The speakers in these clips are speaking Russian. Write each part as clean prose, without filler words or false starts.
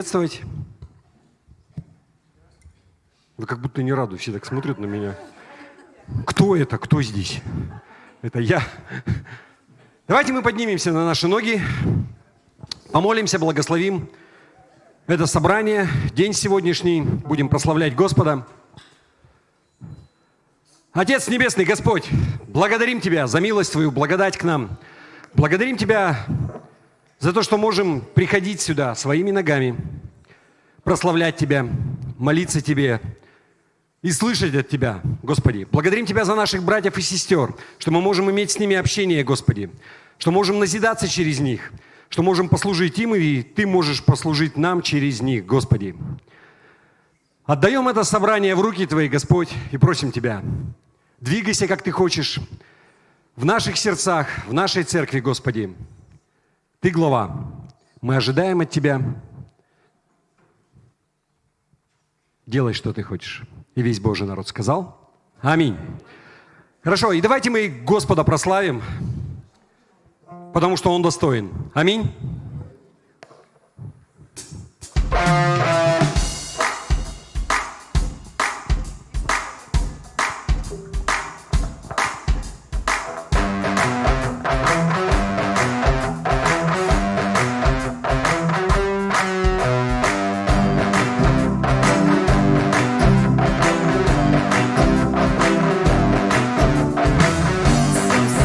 Приветствовать. Вы как будто не рады, все так смотрят на меня. Кто это? Кто здесь? Это я. Давайте мы поднимемся на наши ноги, помолимся, благословим это собрание, день сегодняшний, будем прославлять Господа. Отец Небесный, Господь, благодарим Тебя за милость Твою, благодать к нам. Благодарим Тебя за то, что можем приходить сюда своими ногами, прославлять Тебя, молиться Тебе и слышать от Тебя, Господи. Благодарим Тебя за наших братьев и сестер, что мы можем иметь с ними общение, Господи, что можем назидаться через них, что можем послужить им, и Ты можешь послужить нам через них, Господи. Отдаем это собрание в руки Твои, Господь, и просим Тебя, двигайся, как Ты хочешь, в наших сердцах, в нашей церкви, Господи. Ты глава. Мы ожидаем от Тебя. Делай, что Ты хочешь. И весь Божий народ сказал. Аминь. Хорошо, и давайте мы Господа прославим, потому что Он достоин. Аминь.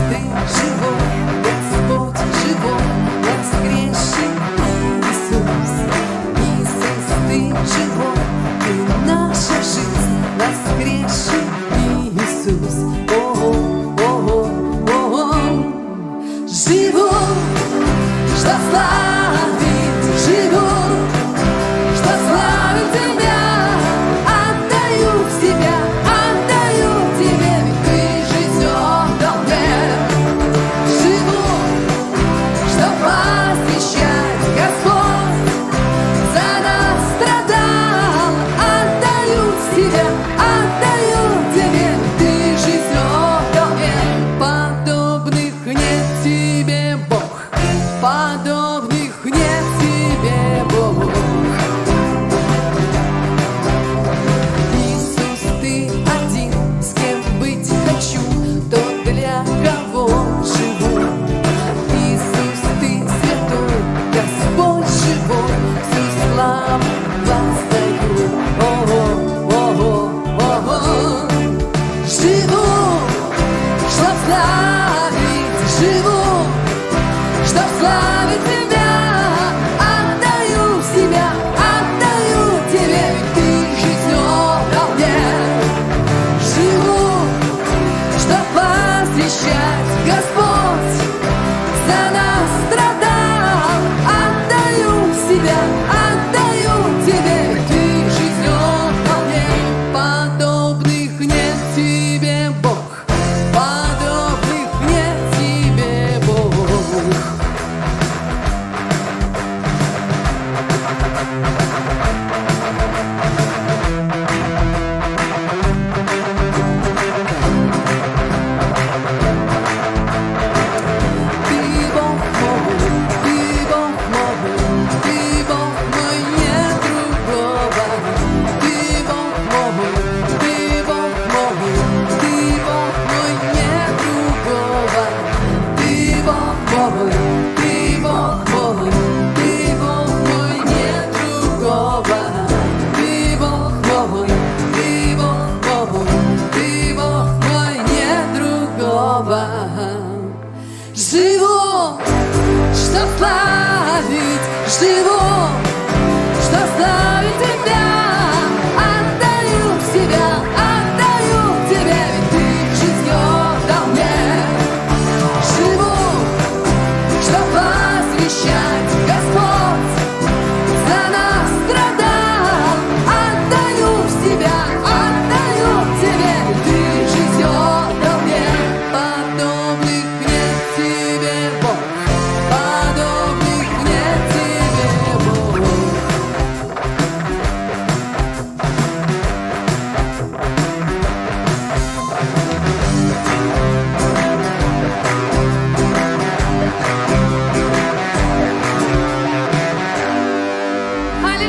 Ты живой, Господь живой, воскрес.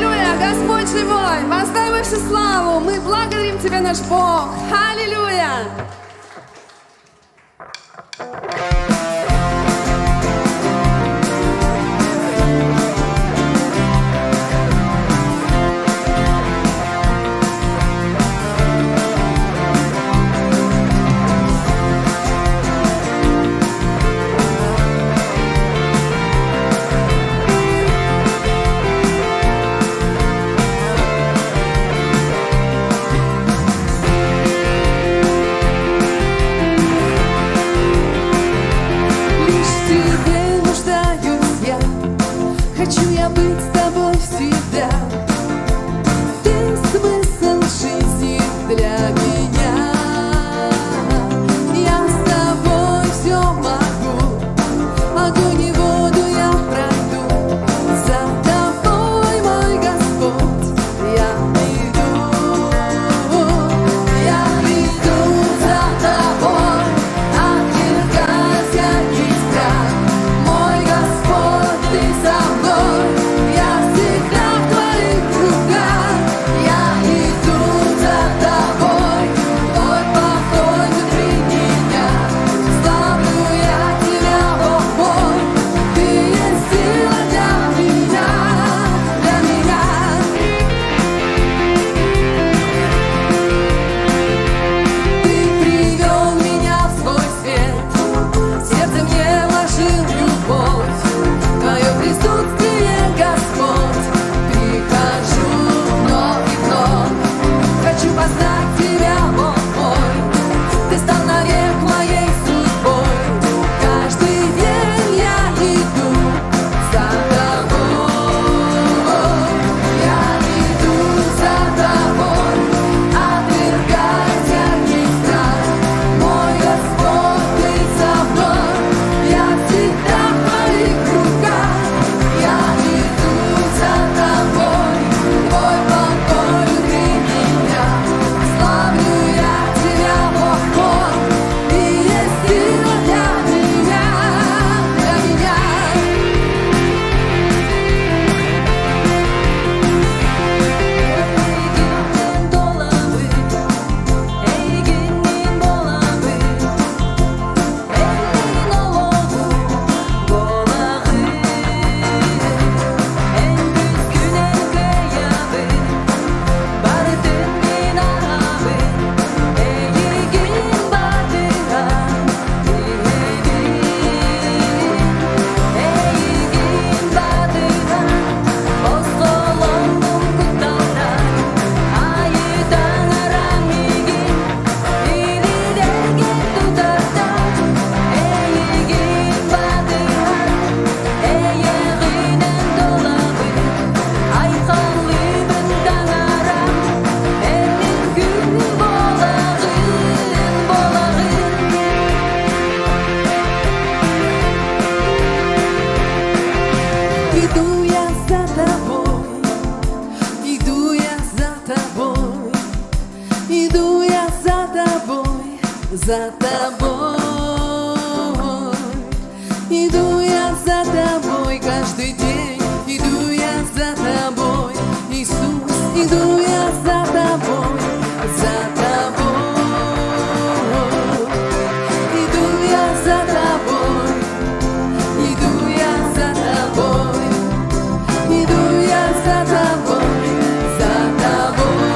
Аллилуйя! Господь живой! Воздай выше славу! Мы благодарим Тебя, наш Бог! Аллилуйя! Хочу я быть с тобой всегда. Ты смысл жизни для меня. Я с тобой все могу. Огонь и воду я пройду. За тобой, мой Господь, я иду. Я иду за тобой, отвергая всякий страх. Мой Господь, ты со мной. Я всегда в твоих руках. Я иду за тобой, твой покой внутри меня. Славлю я тебя, Бог мой. Ты есть сила для меня, для меня. Ты привел меня в свой свет, сердце мне вложил любовь. Твое присутствие, Господь, прихожу вновь и вновь. Хочу познать Тебя, Бог мой. Ты стал навек моей судьбой. Каждый день я иду за тобой. Я иду за тобой, отвергая всякий страх. Мой Господь, ты со мной. Я всегда в твоих руках. Я иду за тобой, твой покой внутри меня. Славлю я тебя, Бог мой. Ты есть сила для меня, для меня. Иду я за тобой, иду я за тобой, иду я за тобой, за тобой. Иду я за тобой каждый день, иду я за тобой, Иисус, иду я за тобой, за тобой. Иду я за тобой, иду я за тобой. Иду я за тобой, за тобой.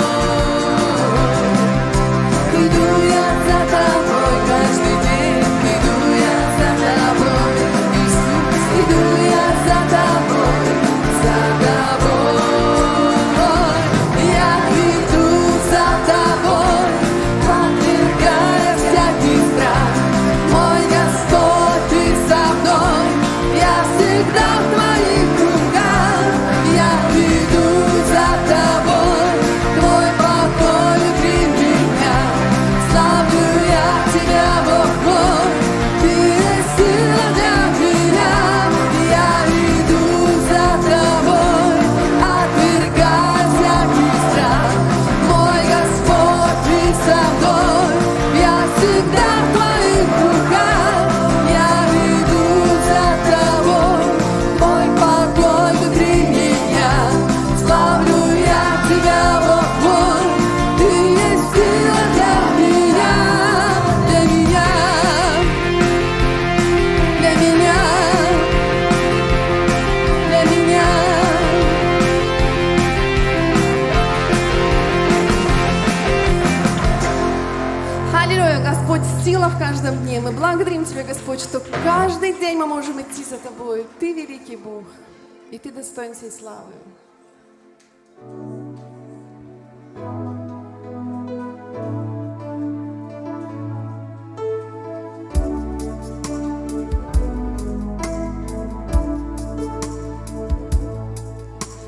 Иду я за тобой каждый день. Иду я за тобой, Иисус. Иду я за тобой, за тобой. было в каждом дне. Мы благодарим Тебя, Господь, что каждый день мы можем идти за Тобой. Ты великий Бог, и Ты достоин всей славы.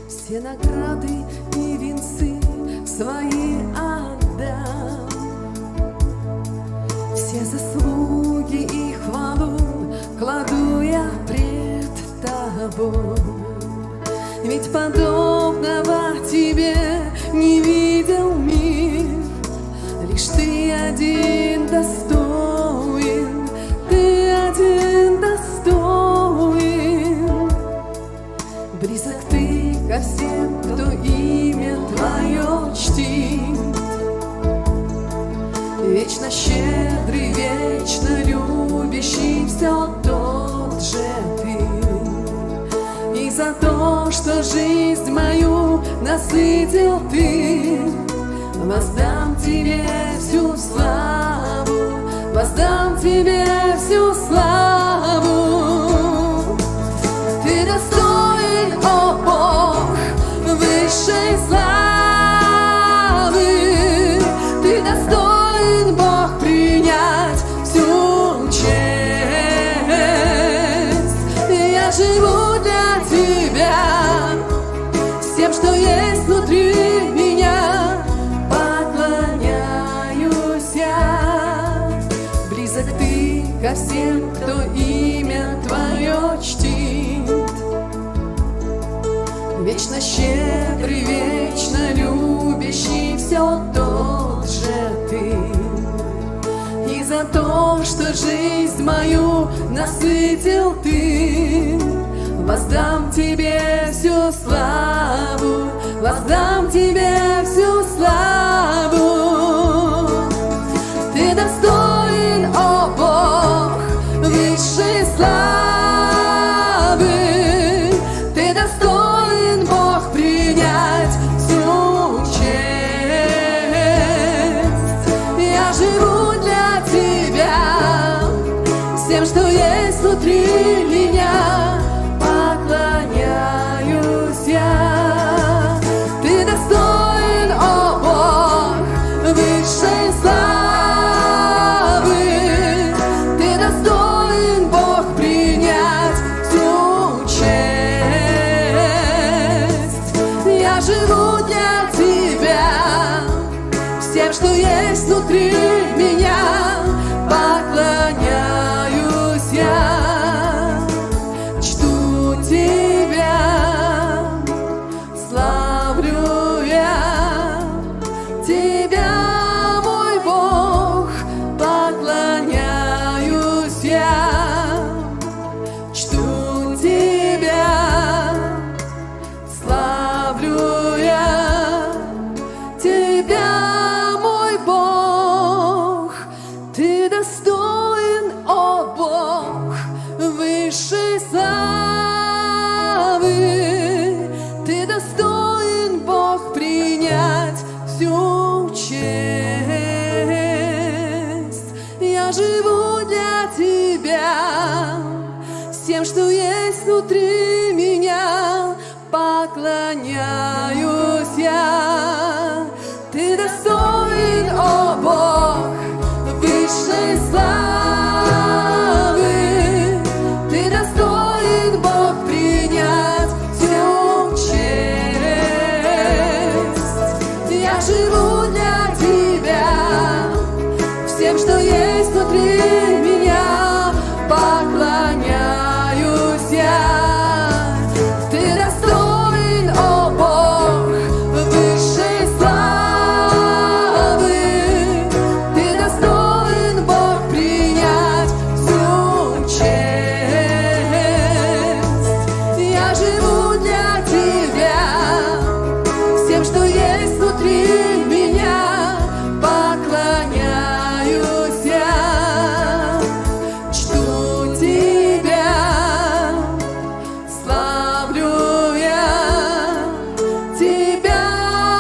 Все награды и венцы свои отдам, все заслуги и хвалу кладу я пред Тобой. Ведь подобного Тебе не видел мир, лишь Ты один достоин, Ты один достоин. Близок Ты ко всем, кто имя Твое чтит, вечно щедрый, вечно любящий, все тот же Ты. И за то, что жизнь мою насытил Ты, воздам Тебе всю славу, воздам Тебе всю славу. Ты достоин, о Бог, высшей славы. Ты достоин, Бог, принять всю честь. Я живу для Тебя, всем, что есть внутри меня, поклоняюсь я. Близок Ты ко всем, кто имя Твое чтит, вечно щедрый, вечно любящий, все тот же Ты. И за то, что жизнь мою насытил Ты, воздам Тебе всю славу, воздам Тебе всю славу. Ты достоин, о Бог, высшей славы. Ты достоин, Бог, принять всю честь. Я живу для Тебя, всем, что есть внутри меня, поклоняюсь я. Ты достоин, о Бог, высшей славы. Ты достоин, Бог, принять всю честь. Я живу для Тебя, всем, что есть внутри меня, поклоняюсь я. Чту Тебя, славлю я Тебя, мой Бог, поклоняюсь я. Чту Тебя, славлю я Тебя, мой Бог. Ты достоин, о Бог, высшей славы. Ты достоин, Бог, принять всю честь. Я живу для Тебя, всем, что есть внутри меня, поклоняюсь я. Ты достоин, о Бог, высшей славы. Ты достоин, Бог, принять всю честь. Я живу для Тебя, всем, что есть внутри меня, поклоняюсь я. Ты достоин, о Бог, высшей славы. Ты достоин, Бог, принять всю честь. Я живу для Тебя, всем, что есть внутри меня, поклоняюсь я. Чту Тебя, славлю я Тебя,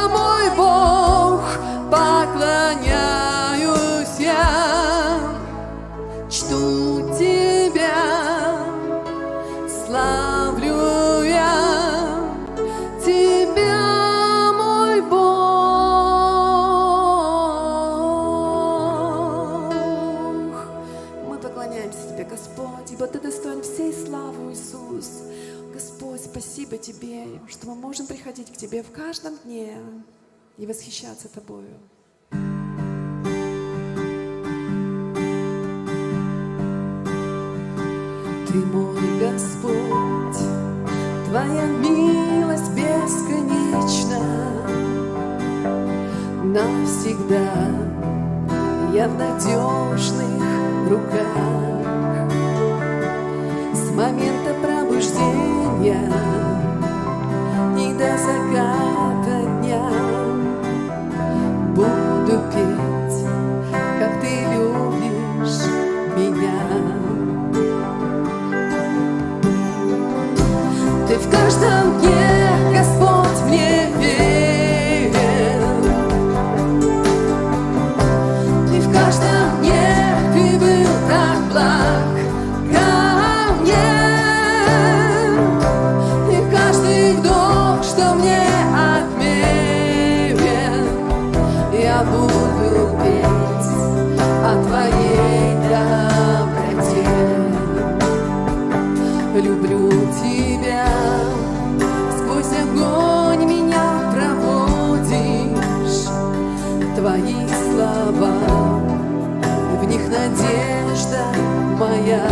мой Бог, поклоняюсь я. приходить к Тебе в каждом дне и восхищаться Тобою. Ты мой Господь, Твоя милость бесконечна. Навсегда я в надежных руках. С момента пробуждения и до заката дня буду петь, как Ты любишь меня. Ты в каждом дне, Господь, мне верен. Ты в каждом дне, Ты был так благ ко мне. И каждый вдох, что мне отмерен, я буду петь о Твоей доброте. Люблю Тебя, сквозь огонь меня проводишь. Твои слова, в них надежда моя.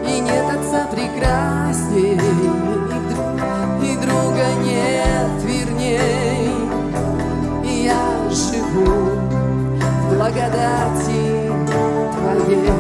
И нет отца прекрасней, и друга нет верней. И я живу в благодати Твоей.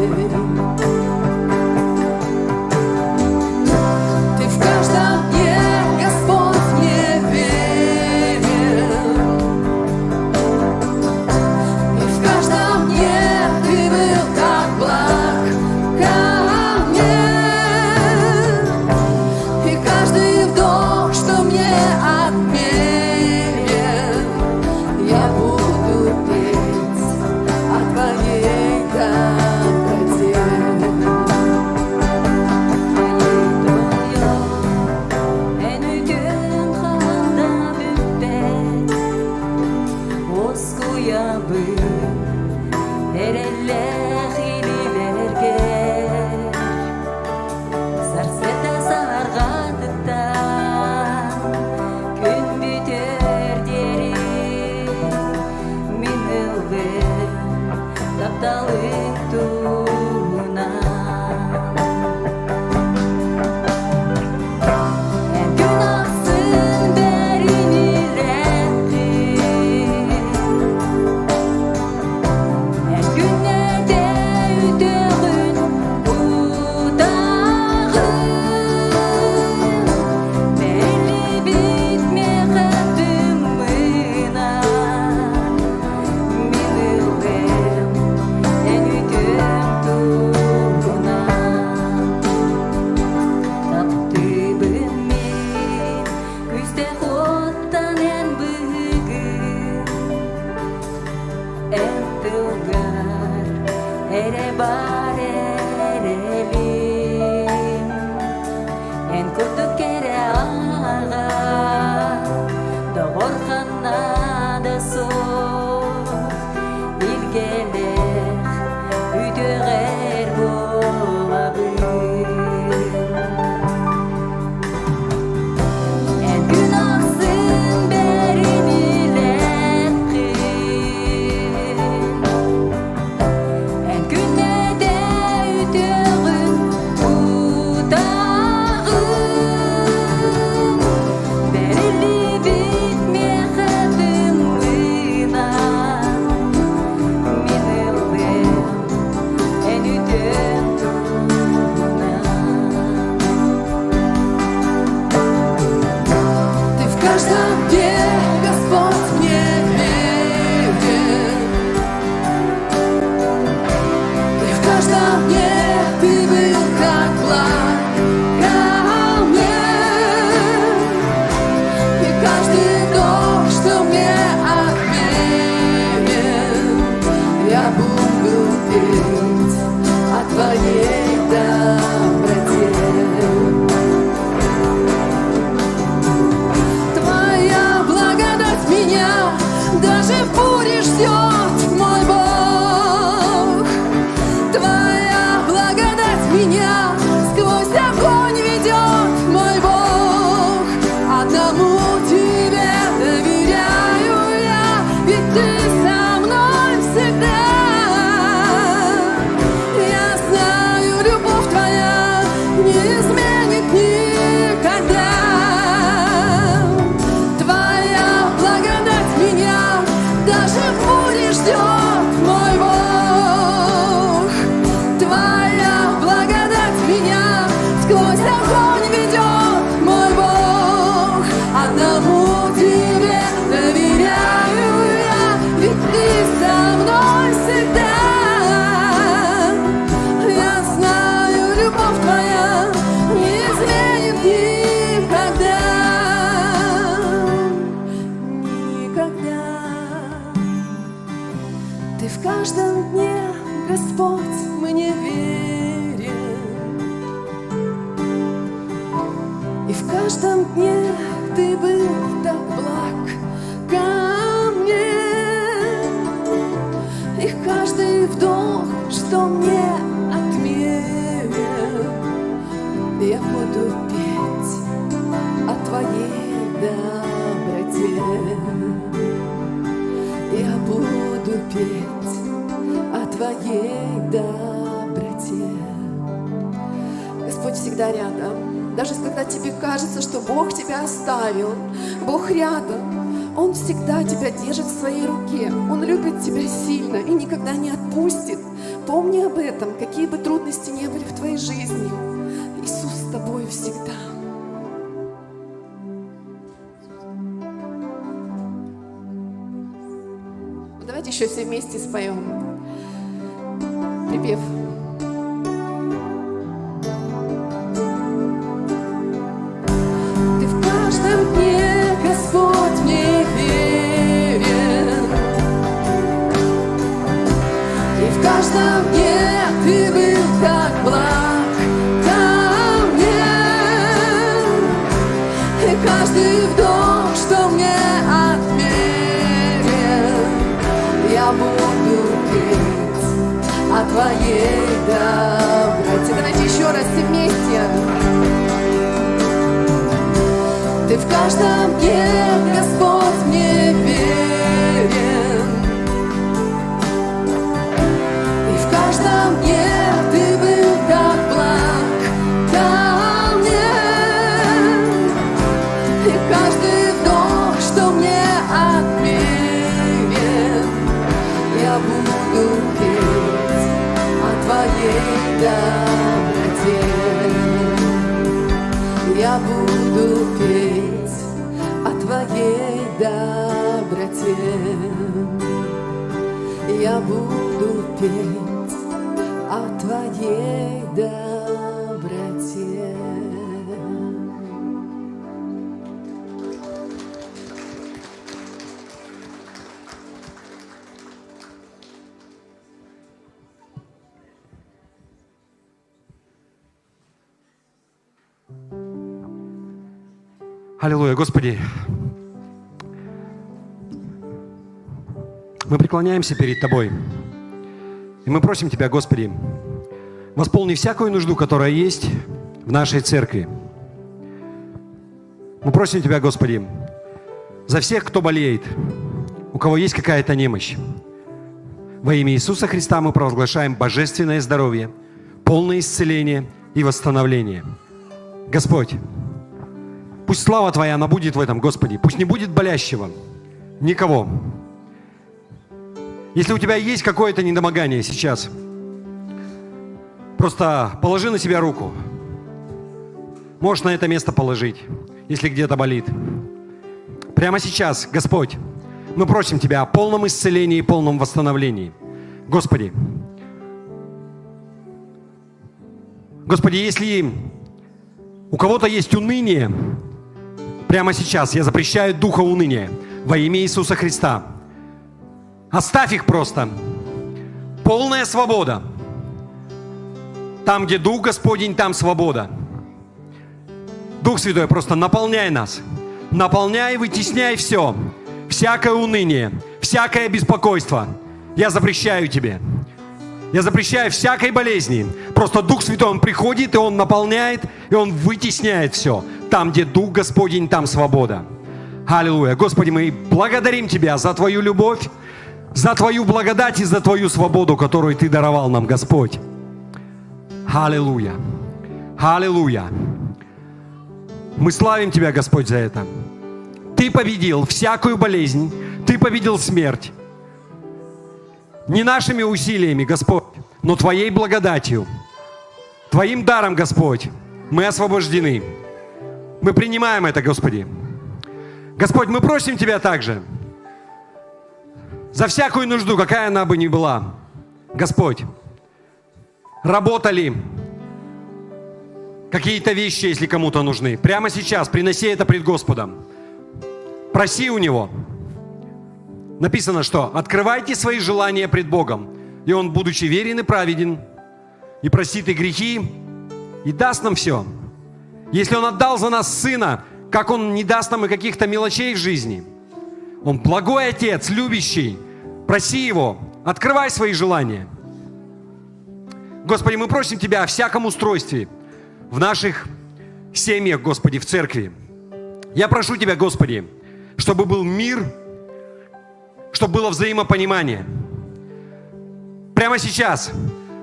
меня сквозь огонь ведет мой Бог. одному тебе доверяю я, ведь ты со мной всегда. Я знаю, любовь твоя не изменит никогда. Твоя благодать меня даже в буре ждет, мой Бог. Твоя благодать меня сквозь огонь ведет, мой Бог. Одному тебе доверяю я, ведь ты со мной всегда. Я знаю, любовь твоя не изменит никогда. Никогда. Ты в каждом дне, Господь, мне верен. И в каждом дне ты был так благ ко мне. И каждый вдох, что мне отмерен, я буду петь о твоей доброте. Я буду петь о твоей доброте. Господь всегда рядом. Даже когда тебе кажется, что Бог тебя оставил, Бог рядом. Он всегда тебя держит в своей руке. Он любит тебя сильно и никогда не отпустит. Помни об этом, какие бы трудности ни были в твоей жизни. Иисус с тобой всегда. Давайте еще все вместе споем припев. Ты в каждом дне, Господь, мне верен. И в каждом дне ты был так благ ко мне. И каждый вдох, что мне отмерен, я буду петь о твоей доброте. Давайте еще раз все вместе. Ты в каждом дне, Господь, мне верен. И в каждом дне ты был так благ ко мне. И каждый вдох, что мне отмерен, я буду петь о твоей доброте. Я буду петь о твоей доброте. Я буду петь о твоей доброте. Аллилуйя, Господи. Мы преклоняемся перед Тобой. И мы просим Тебя, Господи, восполни всякую нужду, которая есть в нашей церкви. Мы просим Тебя, Господи, за всех, кто болеет, у кого есть какая-то немощь. Во имя Иисуса Христа мы провозглашаем божественное здоровье, полное исцеление и восстановление. Господь, пусть слава Твоя, она будет в этом, Господи. Пусть не будет болящего никого. Если у Тебя есть какое-то недомогание сейчас, просто положи на себя руку. Можешь на это место положить, если где-то болит. Прямо сейчас, Господь, мы просим Тебя о полном исцелении и полном восстановлении. Господи, если у кого-то есть уныние, прямо сейчас я запрещаю духа уныния во имя Иисуса Христа. Оставь их просто. Полная свобода. Там, где Дух Господень, там свобода. Дух Святой, просто наполняй нас. Наполняй, вытесняй все. Всякое уныние, всякое беспокойство. Я запрещаю тебе. Я запрещаю всякой болезни. Просто Дух Святой, Он приходит, и Он наполняет, и Он вытесняет все. Там, где Дух Господень, там свобода. Аллилуйя. Господи, мы благодарим Тебя за Твою любовь, за Твою благодать и за Твою свободу, которую Ты даровал нам, Господь. Аллилуйя. Аллилуйя. Мы славим Тебя, Господь, за это. Ты победил всякую болезнь, Ты победил смерть. Не нашими усилиями, Господь, но Твоей благодатью, Твоим даром, Господь, мы освобождены. Мы принимаем это, Господи. Господь, мы просим Тебя также за всякую нужду, какая она бы ни была. Господь, работали какие-то вещи, если кому-то нужны. Прямо сейчас приноси это пред Господом. Проси у Него. Написано, что открывайте свои желания пред Богом, и Он, будучи верен и праведен, и простит и грехи, и даст нам все. Если Он отдал за нас Сына, как Он не даст нам и каких-то мелочей в жизни? Он благой Отец, любящий. Проси Его, открывай свои желания. Господи, мы просим Тебя о всяком устройстве в наших семьях, Господи, в церкви. Я прошу Тебя, Господи, чтобы был мир, чтобы было взаимопонимание. Прямо сейчас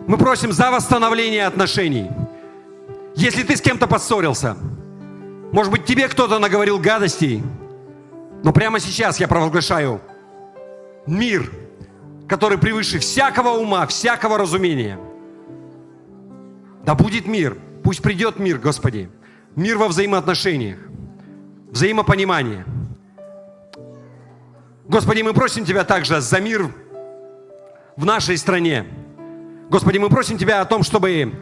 мы просим за восстановление отношений. Если ты с кем-то поссорился, может быть, тебе кто-то наговорил гадостей, но прямо сейчас я провозглашаю мир, который превыше всякого ума, всякого разумения. Да будет мир, пусть придет мир, Господи. Мир во взаимоотношениях, взаимопонимание. Господи, мы просим Тебя также за мир в нашей стране. Господи, мы просим Тебя о том, чтобы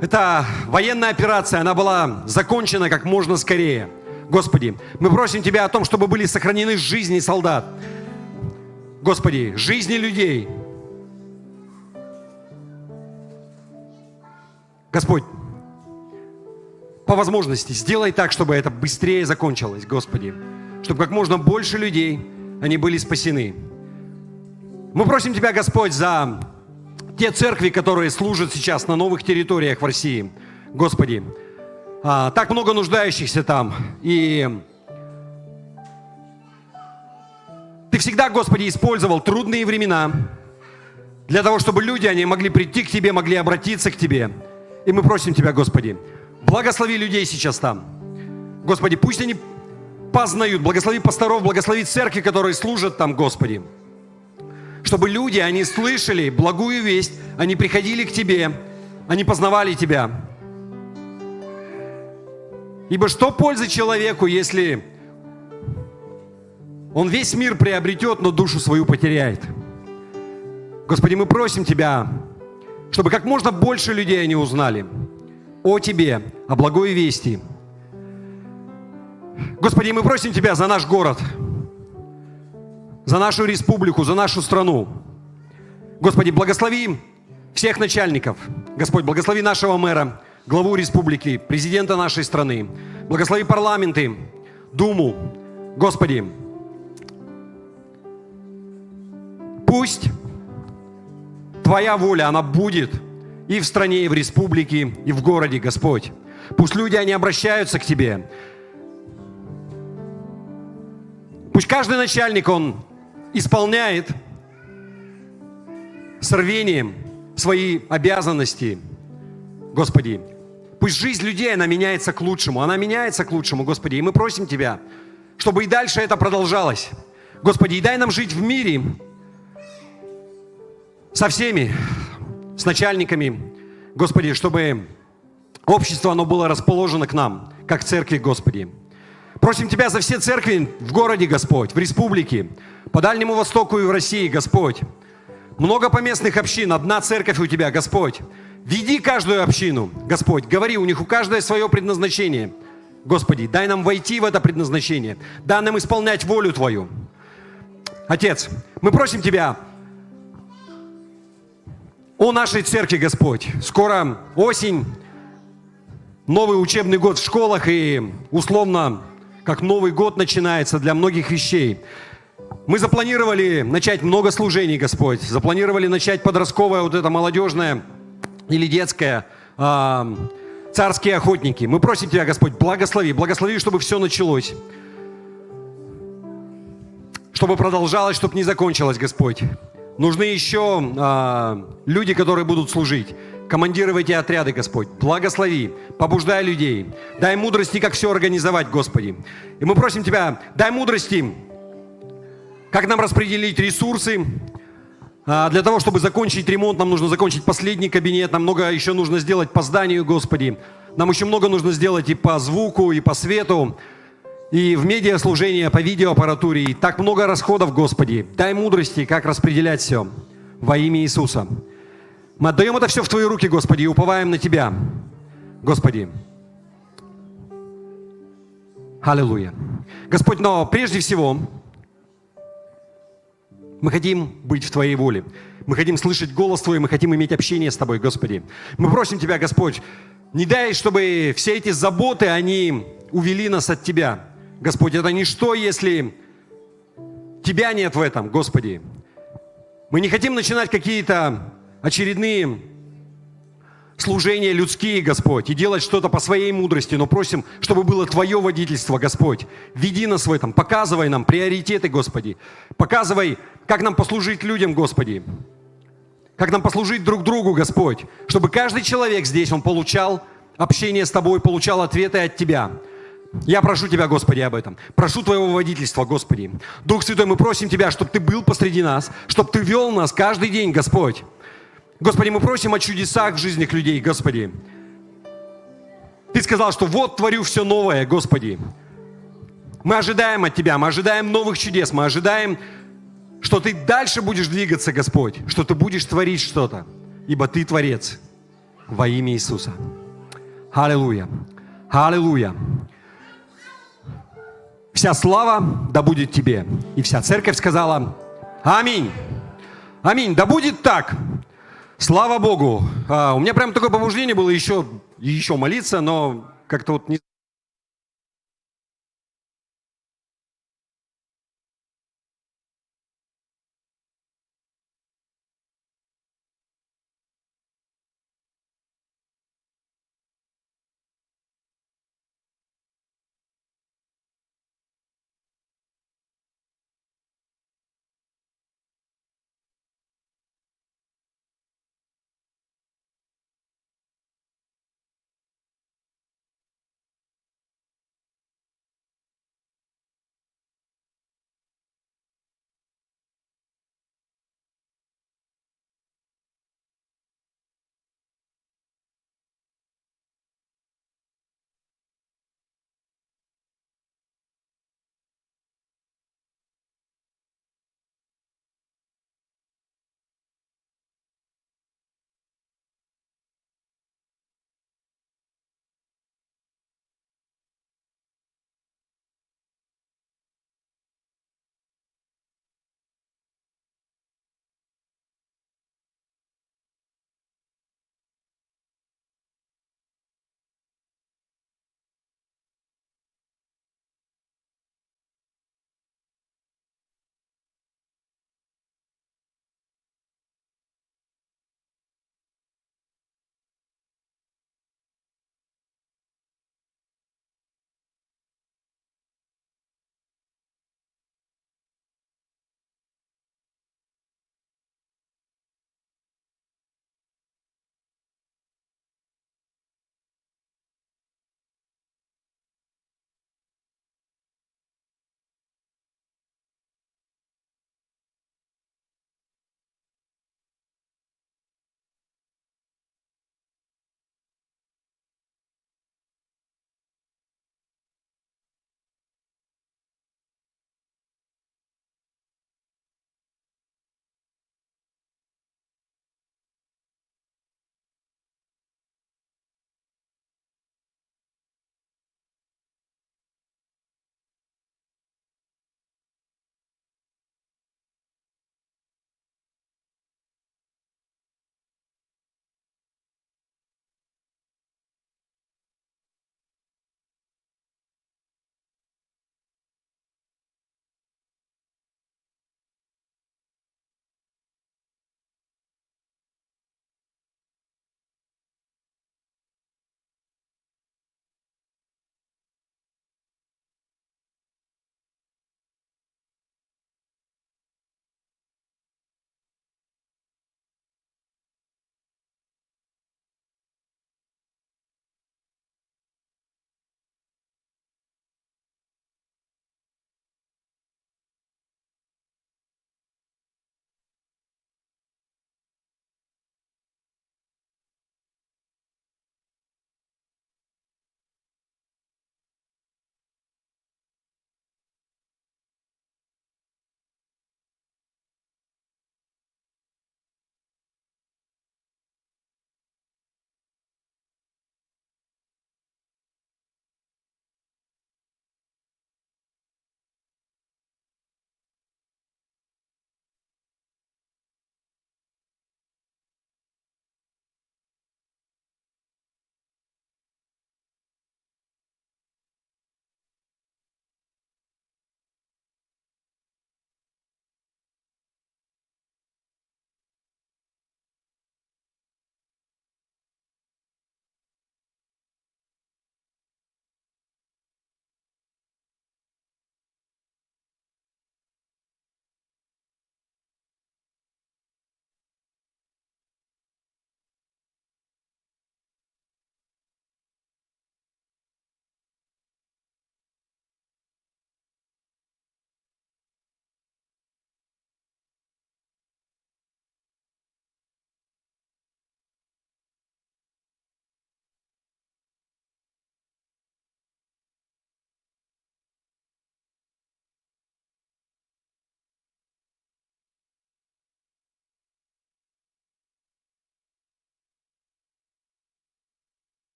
эта военная операция, она была закончена как можно скорее. Господи, мы просим Тебя о том, чтобы были сохранены жизни солдат. Господи, жизни людей. Господь, по возможности сделай так, чтобы это быстрее закончилось, Господи. Чтобы как можно больше людей, они были спасены. Мы просим Тебя, Господь, за те церкви, которые служат сейчас на новых территориях в России. Господи, так много нуждающихся там. И Ты всегда, Господи, использовал трудные времена для того, чтобы люди, они могли прийти к Тебе, могли обратиться к Тебе. И мы просим Тебя, Господи, благослови людей сейчас там. Господи, пусть они познают, благослови пасторов, благослови церкви, которые служат там, Господи. Чтобы люди, они слышали благую весть, они приходили к Тебе, они познавали Тебя. Ибо что пользы человеку, если он весь мир приобретет, но душу свою потеряет? Господи, мы просим Тебя, чтобы как можно больше людей они узнали о Тебе, о благой вести. Господи, мы просим Тебя за наш город, за нашу республику, за нашу страну. Господи, благослови всех начальников. Господь, благослови нашего мэра, главу республики, президента нашей страны. Благослови парламенты, Думу. Господи, пусть Твоя воля, она будет и в стране, и в республике, и в городе, Господь. Пусть люди, они обращаются к Тебе. Пусть каждый начальник, он исполняет с рвением свои обязанности, Господи. Пусть жизнь людей, она меняется к лучшему. Она меняется к лучшему, Господи. И мы просим Тебя, чтобы и дальше это продолжалось. Господи, и дай нам жить в мире со всеми, с начальниками, Господи, чтобы общество, оно было расположено к нам, как церкви, Господи. Просим Тебя за все церкви в городе, Господь, в республике, по Дальнему Востоку и в России, Господь. Много поместных общин, одна церковь у Тебя, Господь. Веди каждую общину, Господь, говори, у них у каждой свое предназначение. Господи, дай нам войти в это предназначение, дай нам исполнять волю Твою. Отец, мы просим Тебя о нашей церкви, Господь. Скоро осень, новый учебный год в школах, и условно, как Новый год начинается для многих вещей. Мы запланировали начать много служений, Господь. Запланировали начать подростковое, вот это молодежное или детское, царские охотники. Мы просим Тебя, Господь, благослови. Благослови, чтобы все началось. Чтобы продолжалось, чтобы не закончилось, Господь. Нужны еще люди, которые будут служить. Командиры в эти отряды, Господь. Благослови, побуждай людей. Дай мудрости, как все организовать, Господи. И мы просим Тебя, дай мудрости, как нам распределить ресурсы. Для того, чтобы закончить ремонт, нам нужно закончить последний кабинет. Нам много еще нужно сделать по зданию, Господи. Нам еще много нужно сделать и по звуку, и по свету, и в медиаслужении, по видеоаппаратуре. И так много расходов, Господи. Дай мудрости, как распределять все во имя Иисуса. Мы отдаем это все в Твои руки, Господи, и уповаем на Тебя, Господи. Аллилуйя. Господь, но прежде всего мы хотим быть в Твоей воле. Мы хотим слышать голос Твой, мы хотим иметь общение с Тобой, Господи. Мы просим Тебя, Господь, не дай, чтобы все эти заботы, они увели нас от Тебя. Господь, это ничто, если Тебя нет в этом, Господи. Мы не хотим начинать какие-то очередные служения людские, Господь, и делать что-то по своей мудрости, но просим, чтобы было Твое водительство, Господь. Веди нас в этом, показывай нам приоритеты, Господи. Показывай, как нам послужить людям, Господи. Как нам послужить друг другу, Господь. Чтобы каждый человек здесь, он получал общение с Тобой, получал ответы от Тебя. Я прошу Тебя, Господи, об этом. Прошу Твоего водительства, Господи. Дух Святой, мы просим Тебя, чтобы Ты был посреди нас, чтобы Ты вел нас каждый день, Господь. Господи, мы просим о чудесах в жизнях людей, Господи. Ты сказал, что вот творю все новое, Господи. Мы ожидаем от Тебя, мы ожидаем новых чудес, мы ожидаем, что Ты дальше будешь двигаться, Господь, что Ты будешь творить что-то, ибо Ты Творец во имя Иисуса. Аллилуйя. Аллилуйя. Вся слава да будет Тебе. И вся церковь сказала аминь. Аминь. Да будет так. Слава Богу. У меня прям такое побуждение было еще молиться, но как-то вот не...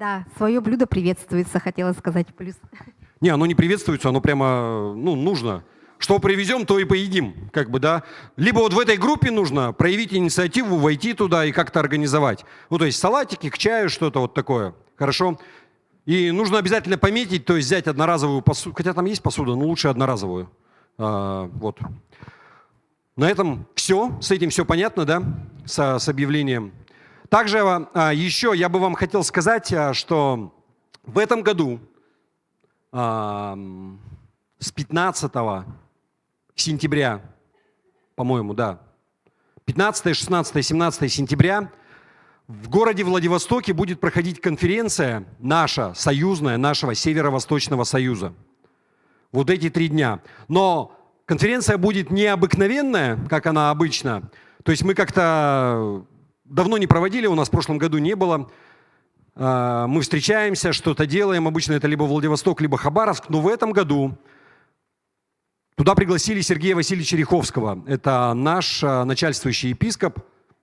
Да, свое блюдо приветствуется, хотела сказать плюс. Не, оно не приветствуется, оно прямо, ну, нужно. Что привезем, то и поедим, как бы, да. Либо вот в этой группе нужно проявить инициативу, войти туда и как-то организовать. Ну, то есть салатики, к чаю, что-то вот такое. Хорошо? И нужно обязательно пометить, то есть взять одноразовую посуду. Хотя там есть посуда, но лучше одноразовую. Вот. На этом все. С этим все понятно, да? С объявлением. Также еще я бы вам хотел сказать, что в этом году с 15 сентября, по-моему, да, 15, 16, 17 сентября в городе Владивостоке будет проходить конференция наша, союзная, нашего Северо-Восточного союза. Вот эти 3 дня. Но конференция будет необыкновенная, как она обычно. То есть мы как-то давно не проводили, у нас в прошлом году не было. Мы встречаемся, что-то делаем. Обычно это либо Владивосток, либо Хабаровск. Но в этом году туда пригласили Сергея Васильевича Риховского. Это наш начальствующий епископ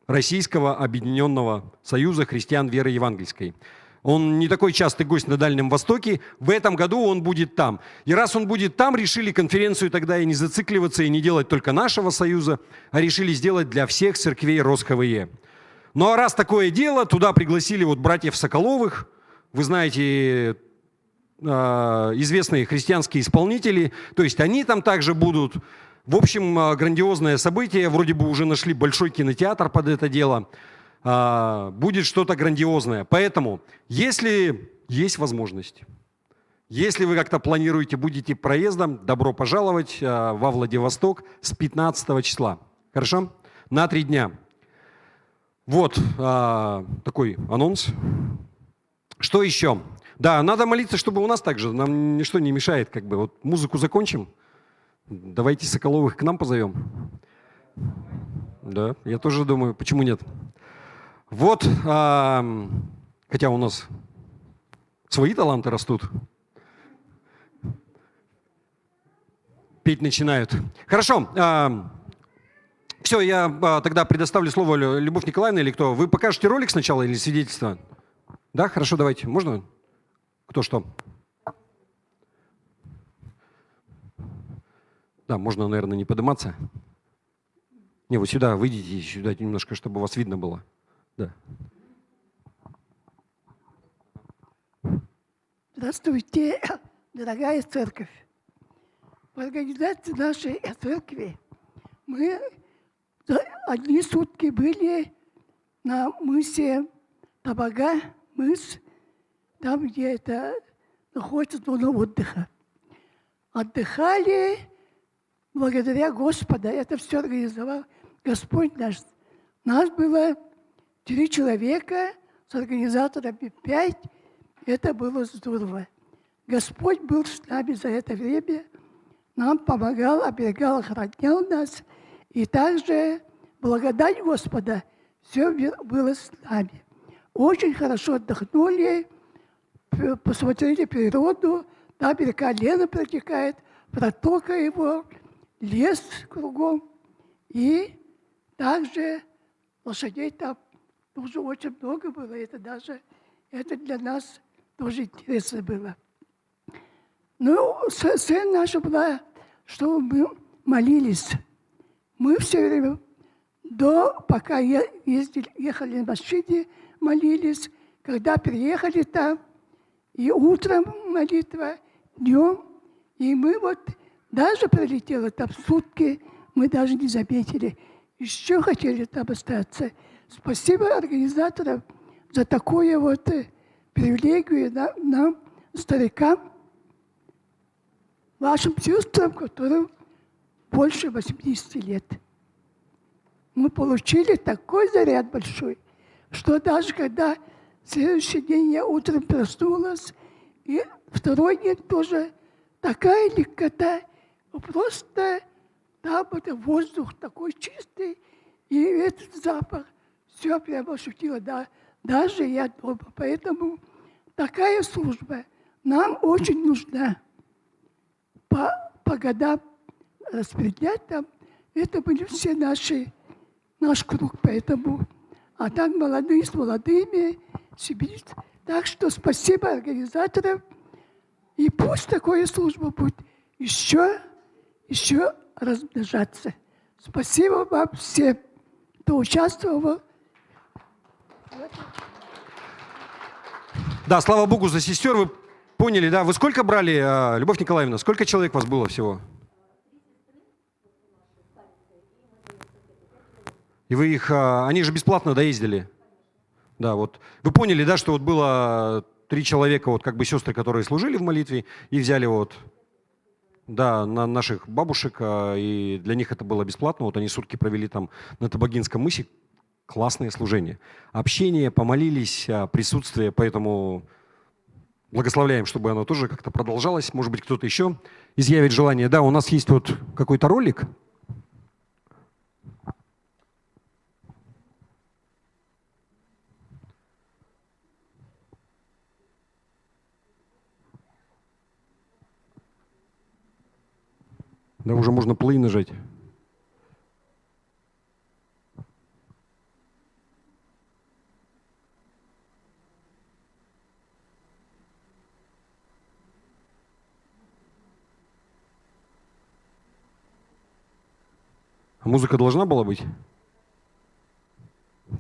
Российского Объединенного Союза Христиан Веры Евангельской. Он не такой частый гость на Дальнем Востоке. В этом году он будет там. И раз он будет там, решили конференцию тогда и не зацикливаться, и не делать только нашего союза, а решили сделать для всех церквей РосХВЕ. Ну а раз такое дело, туда пригласили вот братьев Соколовых. Вы знаете, известные христианские исполнители. То есть они там также будут. В общем, грандиозное событие. Вроде бы уже нашли большой кинотеатр под это дело. Будет что-то грандиозное. Поэтому, если есть возможность, если вы как-то планируете, будете проездом, добро пожаловать во Владивосток с 15 числа. Хорошо? На 3 дня. Вот такой анонс. Что еще? Да, надо молиться, чтобы у нас также. Нам ничто не мешает. Как бы. Вот музыку закончим. Давайте Соколовых к нам позовем. Да, я тоже думаю, почему нет. Вот, хотя у нас свои таланты растут. Петь начинают. Хорошо. Все, я тогда предоставлю слово Любовь Николаевне или кто. Вы покажете ролик сначала или свидетельство? Да, хорошо, давайте. Можно? Кто что? Да, можно, наверное, не подниматься. Не, вот сюда выйдите, сюда немножко, чтобы вас видно было. Да. Здравствуйте, дорогая церковь. В организации нашей церкви мы 1 сутки были на мысе Табага, мыс, там, где это находится зона отдыха. Отдыхали благодаря Господа. Это все организовал Господь наш. Нас было 3 человека, с организаторами 5. Это было здорово. Господь был с нами за это время. Нам помогал, оберегал, охранял нас. И также благодать Господа все было с нами. Очень хорошо отдохнули, посмотрели природу. Там река Лена протекает, протока его, лес кругом. И также лошадей там тоже очень много было. Это для нас тоже интересно было. Ну, цель наша была, чтобы мы молились. Мы все время, пока ехали на машине, молились. Когда приехали там, и утром молитва, днем. И мы вот, даже пролетело там сутки, мы даже не заметили. Еще хотели там остаться. Спасибо организаторам за такую вот привилегию нам, старикам, вашим сестрам, которым больше 80 лет. Мы получили такой заряд большой, что даже когда следующий день я утром проснулась, и второй день тоже такая легкота, просто там это воздух такой чистый, и этот запах, все прямо ощутила, да, даже я дома. Поэтому такая служба нам очень нужна. По годам распределять там, это были все наш круг, поэтому. А так молодые с молодыми, Сибирь. Так что спасибо организаторам. И пусть такая служба будет еще размножаться. Спасибо вам всем, кто участвовал. Да, слава Богу за сестер. Вы поняли, да? Вы сколько брали, Любовь Николаевна? Сколько человек вас было всего? И вы их, они же бесплатно доездили. Да, вот. Вы поняли, да, что вот было 3 человека, вот как бы сестры, которые служили в молитве, и взяли вот, да, на наших бабушек, и для них это было бесплатно. Вот они сутки провели там на Табагинском мысе. Классное служение. Общение, помолились, присутствие, поэтому благословляем, чтобы оно тоже как-то продолжалось. Может быть, кто-то еще изъявит желание. Да, у нас есть вот какой-то ролик. Да, уже можно play нажать. А музыка должна была быть?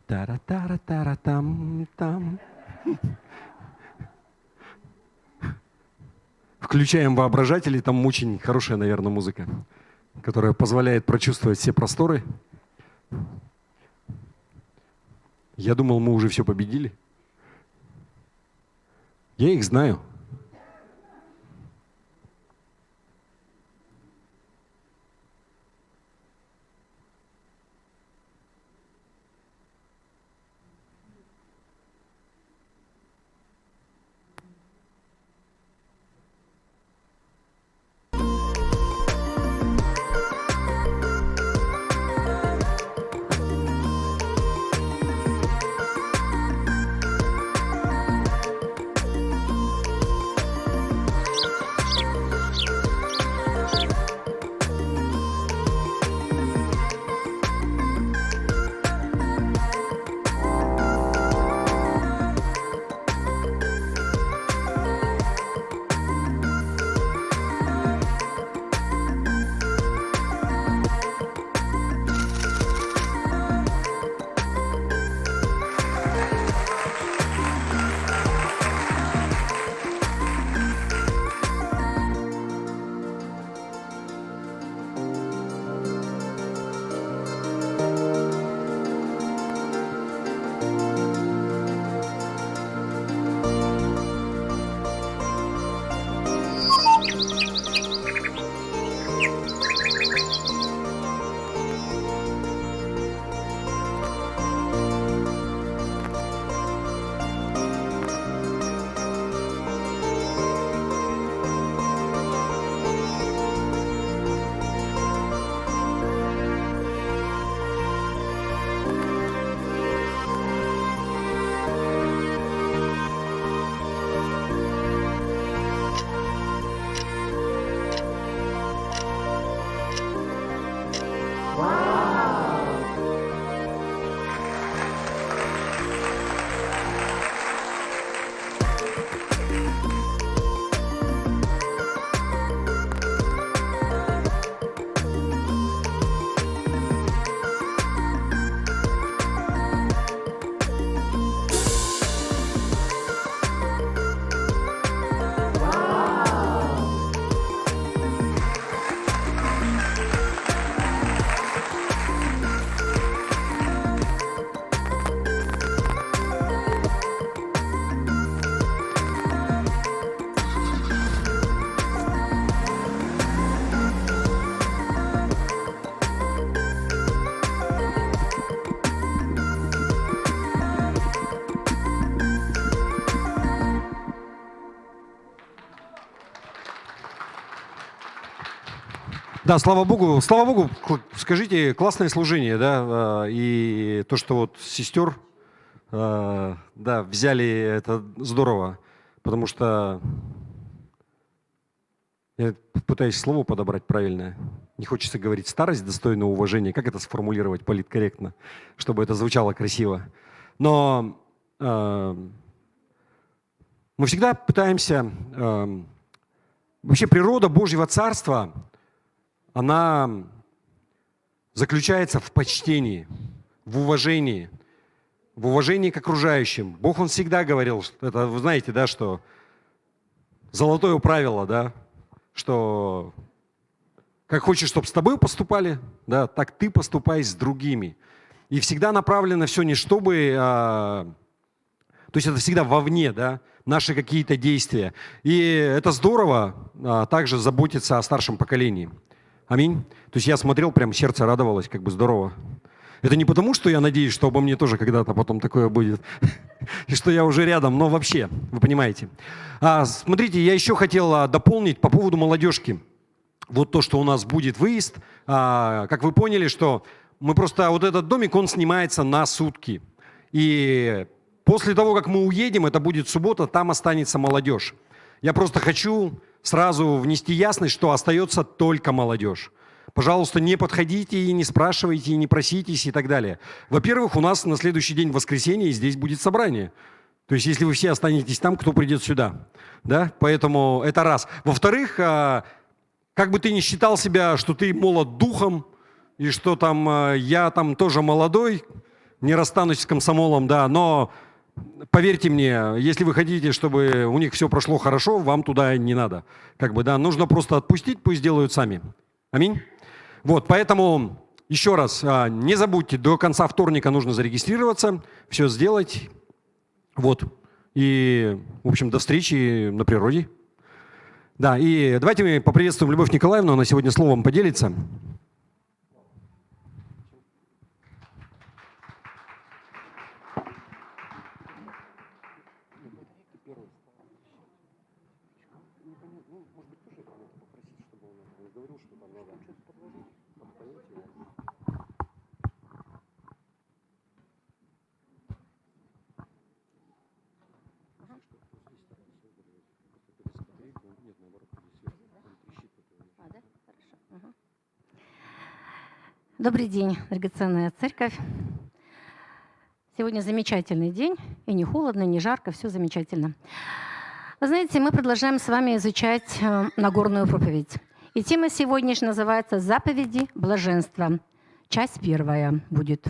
Тара-тара-тара-там-там. Включаем воображатели, там очень хорошая, наверное, музыка, которая позволяет прочувствовать все просторы. Я думал, мы уже все победили. Я их знаю. Да, слава Богу, скажите, классное служение, да, и то, что вот сестер, да, взяли, это здорово, потому что я пытаюсь слово подобрать правильное. Не хочется говорить старость, достойное уважения, как это сформулировать политкорректно, чтобы это звучало красиво. Но Мы всегда пытаемся... Вообще природа Божьего Царства, она заключается в почтении, в уважении к окружающим. Бог, Он всегда говорил, это вы знаете, да, что золотое правило, да, что как хочешь, чтобы с тобой поступали, да, так ты поступай с другими. И всегда направлено все не чтобы, то есть это всегда вовне, да, наши какие-то действия. И это здорово также заботиться о старшем поколении. Аминь. То есть я смотрел, прям сердце радовалось, как бы здорово. Это не потому, что я надеюсь, что обо мне тоже когда-то потом такое будет, и что я уже рядом, но вообще, вы понимаете. Смотрите, я еще хотел дополнить по поводу молодежки. Вот то, что у нас будет выезд, как вы поняли, что мы просто, вот этот домик, он снимается на сутки. И после того, как мы уедем, это будет суббота, там останется молодежь. Я просто хочу сразу внести ясность, что остается только молодежь. Пожалуйста, не подходите и не спрашивайте, и не проситесь и так далее. Во-первых, у нас на следующий день воскресенье здесь будет собрание. То есть, если вы все останетесь там, кто придет сюда? Да? Поэтому это раз. Во-вторых, как бы ты ни считал себя, что ты молод духом, и что там я там тоже молодой, не расстанусь с комсомолом, да, но поверьте мне, если вы хотите, чтобы у них все прошло хорошо, вам туда не надо. Как бы, да, нужно просто отпустить, пусть делают сами. Аминь. Вот, поэтому еще раз, не забудьте, до конца вторника нужно зарегистрироваться, все сделать. Вот. И, в общем, до встречи на природе. Да, и давайте мы поприветствуем Любовь Николаевну, она сегодня словом поделится. Добрый день, драгоценная церковь. Сегодня замечательный день, и не холодно, не жарко, все замечательно. Вы знаете, мы продолжаем с вами изучать Нагорную проповедь. И тема сегодняшняя называется «Заповеди блаженства». Часть первая будет.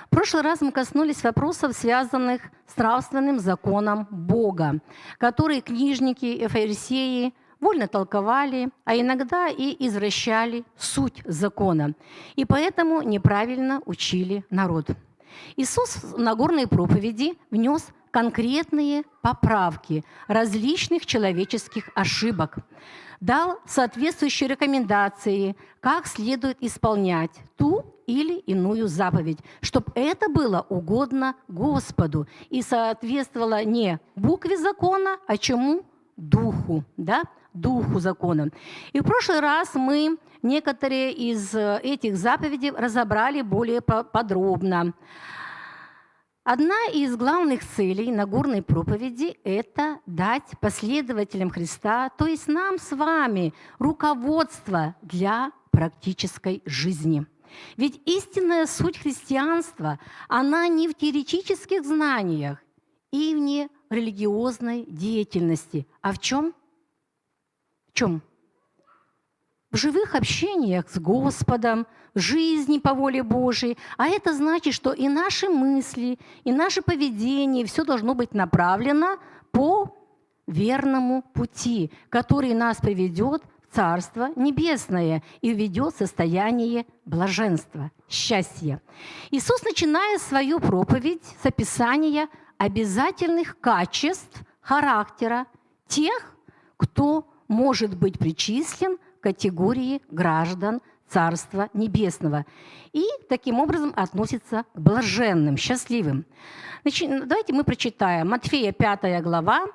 В прошлый раз мы коснулись вопросов, связанных с нравственным законом Бога, которые книжники и фарисеи вольно толковали, а иногда и извращали суть закона, и поэтому неправильно учили народ. Иисус в Нагорной проповеди внес конкретные поправки различных человеческих ошибок, дал соответствующие рекомендации, как следует исполнять ту или иную заповедь, чтобы это было угодно Господу и соответствовало не букве закона, а чему? Духу, да? Духу закона. И в прошлый раз мы некоторые из этих заповедей разобрали более подробно. Одна из главных целей Нагорной проповеди – это дать последователям Христа, то есть нам с вами, руководство для практической жизни. Ведь истинная суть христианства, она не в теоретических знаниях и в религиозной деятельности, а в чем? В чем? В живых общениях с Господом, в жизни по воле Божией. А это значит, что и наши мысли, и наше поведение, все должно быть направлено по верному пути, который нас приведет в Царство Небесное и введет в состояние блаженства, счастья. Иисус, начиная свою проповедь с описания обязательных качеств характера тех, кто может быть причислен к категории граждан Царства Небесного и таким образом относится к блаженным, счастливым. Давайте мы прочитаем Матфея 5 глава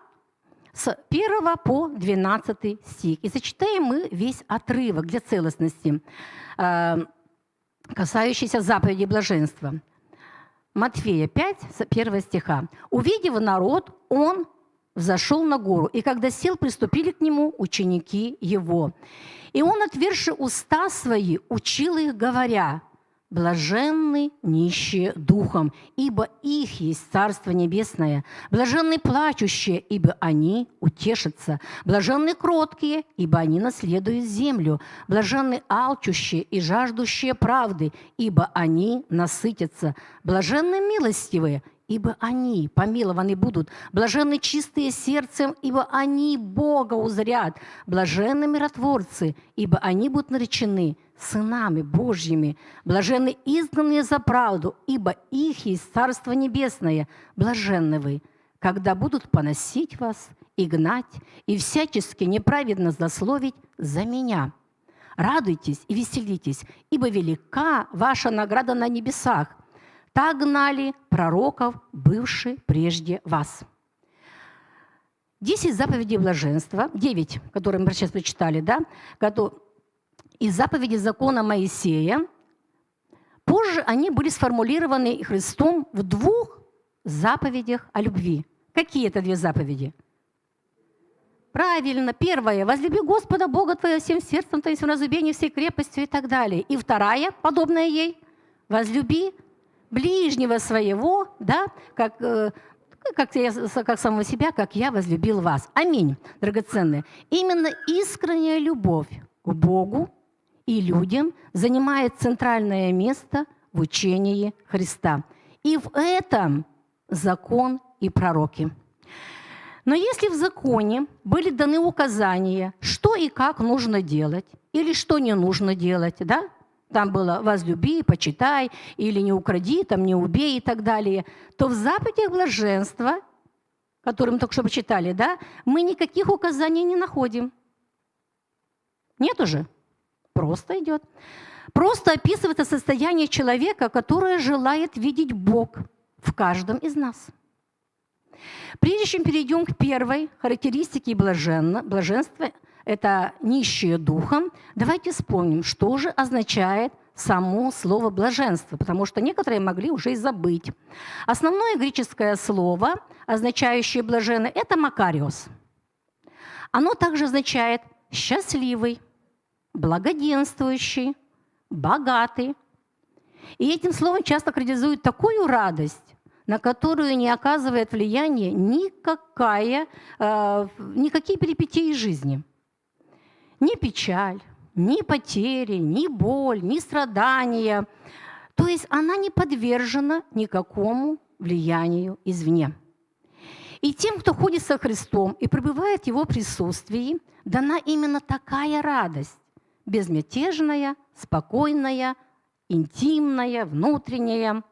с 1 по 12 стих. И зачитаем мы весь отрывок для целостности, касающийся заповеди блаженства. Матфея 5, с 1 стиха. «Увидев народ, он взошел на гору, и когда сел, приступили к нему ученики его. И он, отверши уста свои, учил их, говоря: Блаженны нищие духом, ибо их есть Царство Небесное. Блаженны плачущие, ибо они утешатся. Блаженны кроткие, ибо они наследуют землю. Блаженны алчущие и жаждущие правды, ибо они насытятся. Блаженны милостивые, ибо они помилованы будут. Блаженны чистые сердцем, ибо они Бога узрят. Блаженны миротворцы, ибо они будут наречены сынами Божьими. Блаженны изгнанные за правду, ибо их есть Царство Небесное. Блаженны вы, когда будут поносить вас и гнать, и всячески неправедно злословить за меня. Радуйтесь и веселитесь, ибо велика ваша награда на небесах. Так гнали пророков, бывших прежде вас. 10 заповедей блаженства, 9, которые мы сейчас прочитали, да, из заповедей закона Моисея. Позже они были сформулированы Христом в 2 заповедях о любви. Какие это 2 заповеди? Правильно, первая – возлюби Господа Бога твоего всем сердцем, то есть в разубении всей крепостью и так далее. И вторая, подобная ей – возлюби ближнего своего, да, как самого себя, как я возлюбил вас. Аминь, драгоценные. Именно искренняя любовь к Богу и людям занимает центральное место в учении Христа. И в этом закон и пророки. Но если в законе были даны указания, что и как нужно делать, или что не нужно делать, да? Там было «возлюби», «почитай», или «не укради», там «не убей» и так далее, то в заповедях блаженства, которые мы только что почитали, да, мы никаких указаний не находим. Нет уже? Просто идет. Просто описывается состояние человека, которое желает видеть Бог в каждом из нас. Прежде чем перейдем к первой характеристике блаженства, это нищие духом, давайте вспомним, что же означает само слово «блаженство», потому что некоторые могли уже и забыть. Основное греческое слово, означающее «блаженный», это «макариос». Оно также означает «счастливый», «благоденствующий», «богатый». И этим словом часто характеризуют такую радость, на которую не оказывает влияния никакие перипетии жизни. Ни печаль, ни потери, ни боль, ни страдания. То есть она не подвержена никакому влиянию извне. И тем, кто ходит со Христом и пребывает в Его присутствии, дана именно такая радость, безмятежная, спокойная, интимная, внутренняя.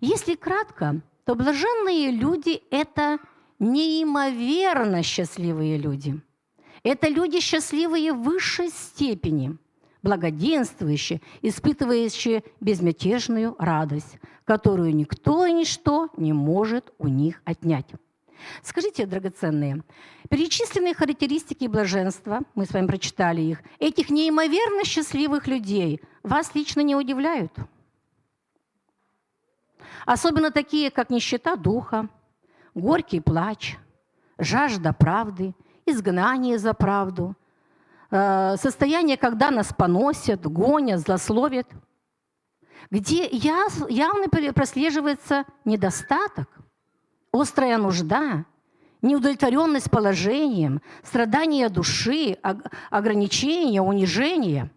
Если кратко, то блаженные люди – это неимоверно счастливые люди. Это люди счастливые в высшей степени, благоденствующие, испытывающие безмятежную радость, которую никто и ничто не может у них отнять. Скажите, драгоценные, перечисленные характеристики блаженства, мы с вами прочитали их, этих неимоверно счастливых людей вас лично не удивляют? Особенно такие, как нищета духа, горький плач, жажда правды, изгнание за правду, состояние, когда нас поносят, гонят, злословят, где явно прослеживается недостаток, острая нужда, неудовлетворенность положением, страдания души, ограничения, унижения.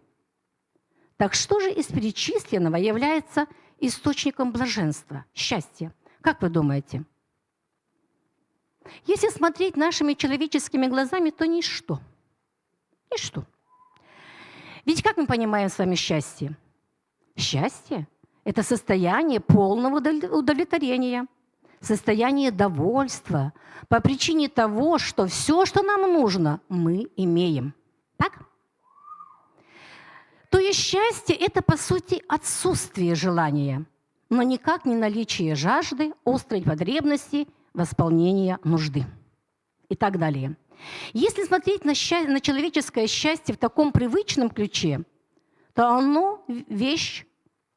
Так что же из перечисленного является источником блаженства, счастья? Как вы думаете? Если смотреть нашими человеческими глазами, то ничто. Ничто. Ведь как мы понимаем с вами счастье? Счастье – это состояние полного удовлетворения, состояние довольства по причине того, что все, что нам нужно, мы имеем. Так? То есть счастье – это, по сути, отсутствие желания, но никак не наличие жажды, острой потребности, восполнения нужды и так далее. Если смотреть на человеческое счастье в таком привычном ключе, то оно вещь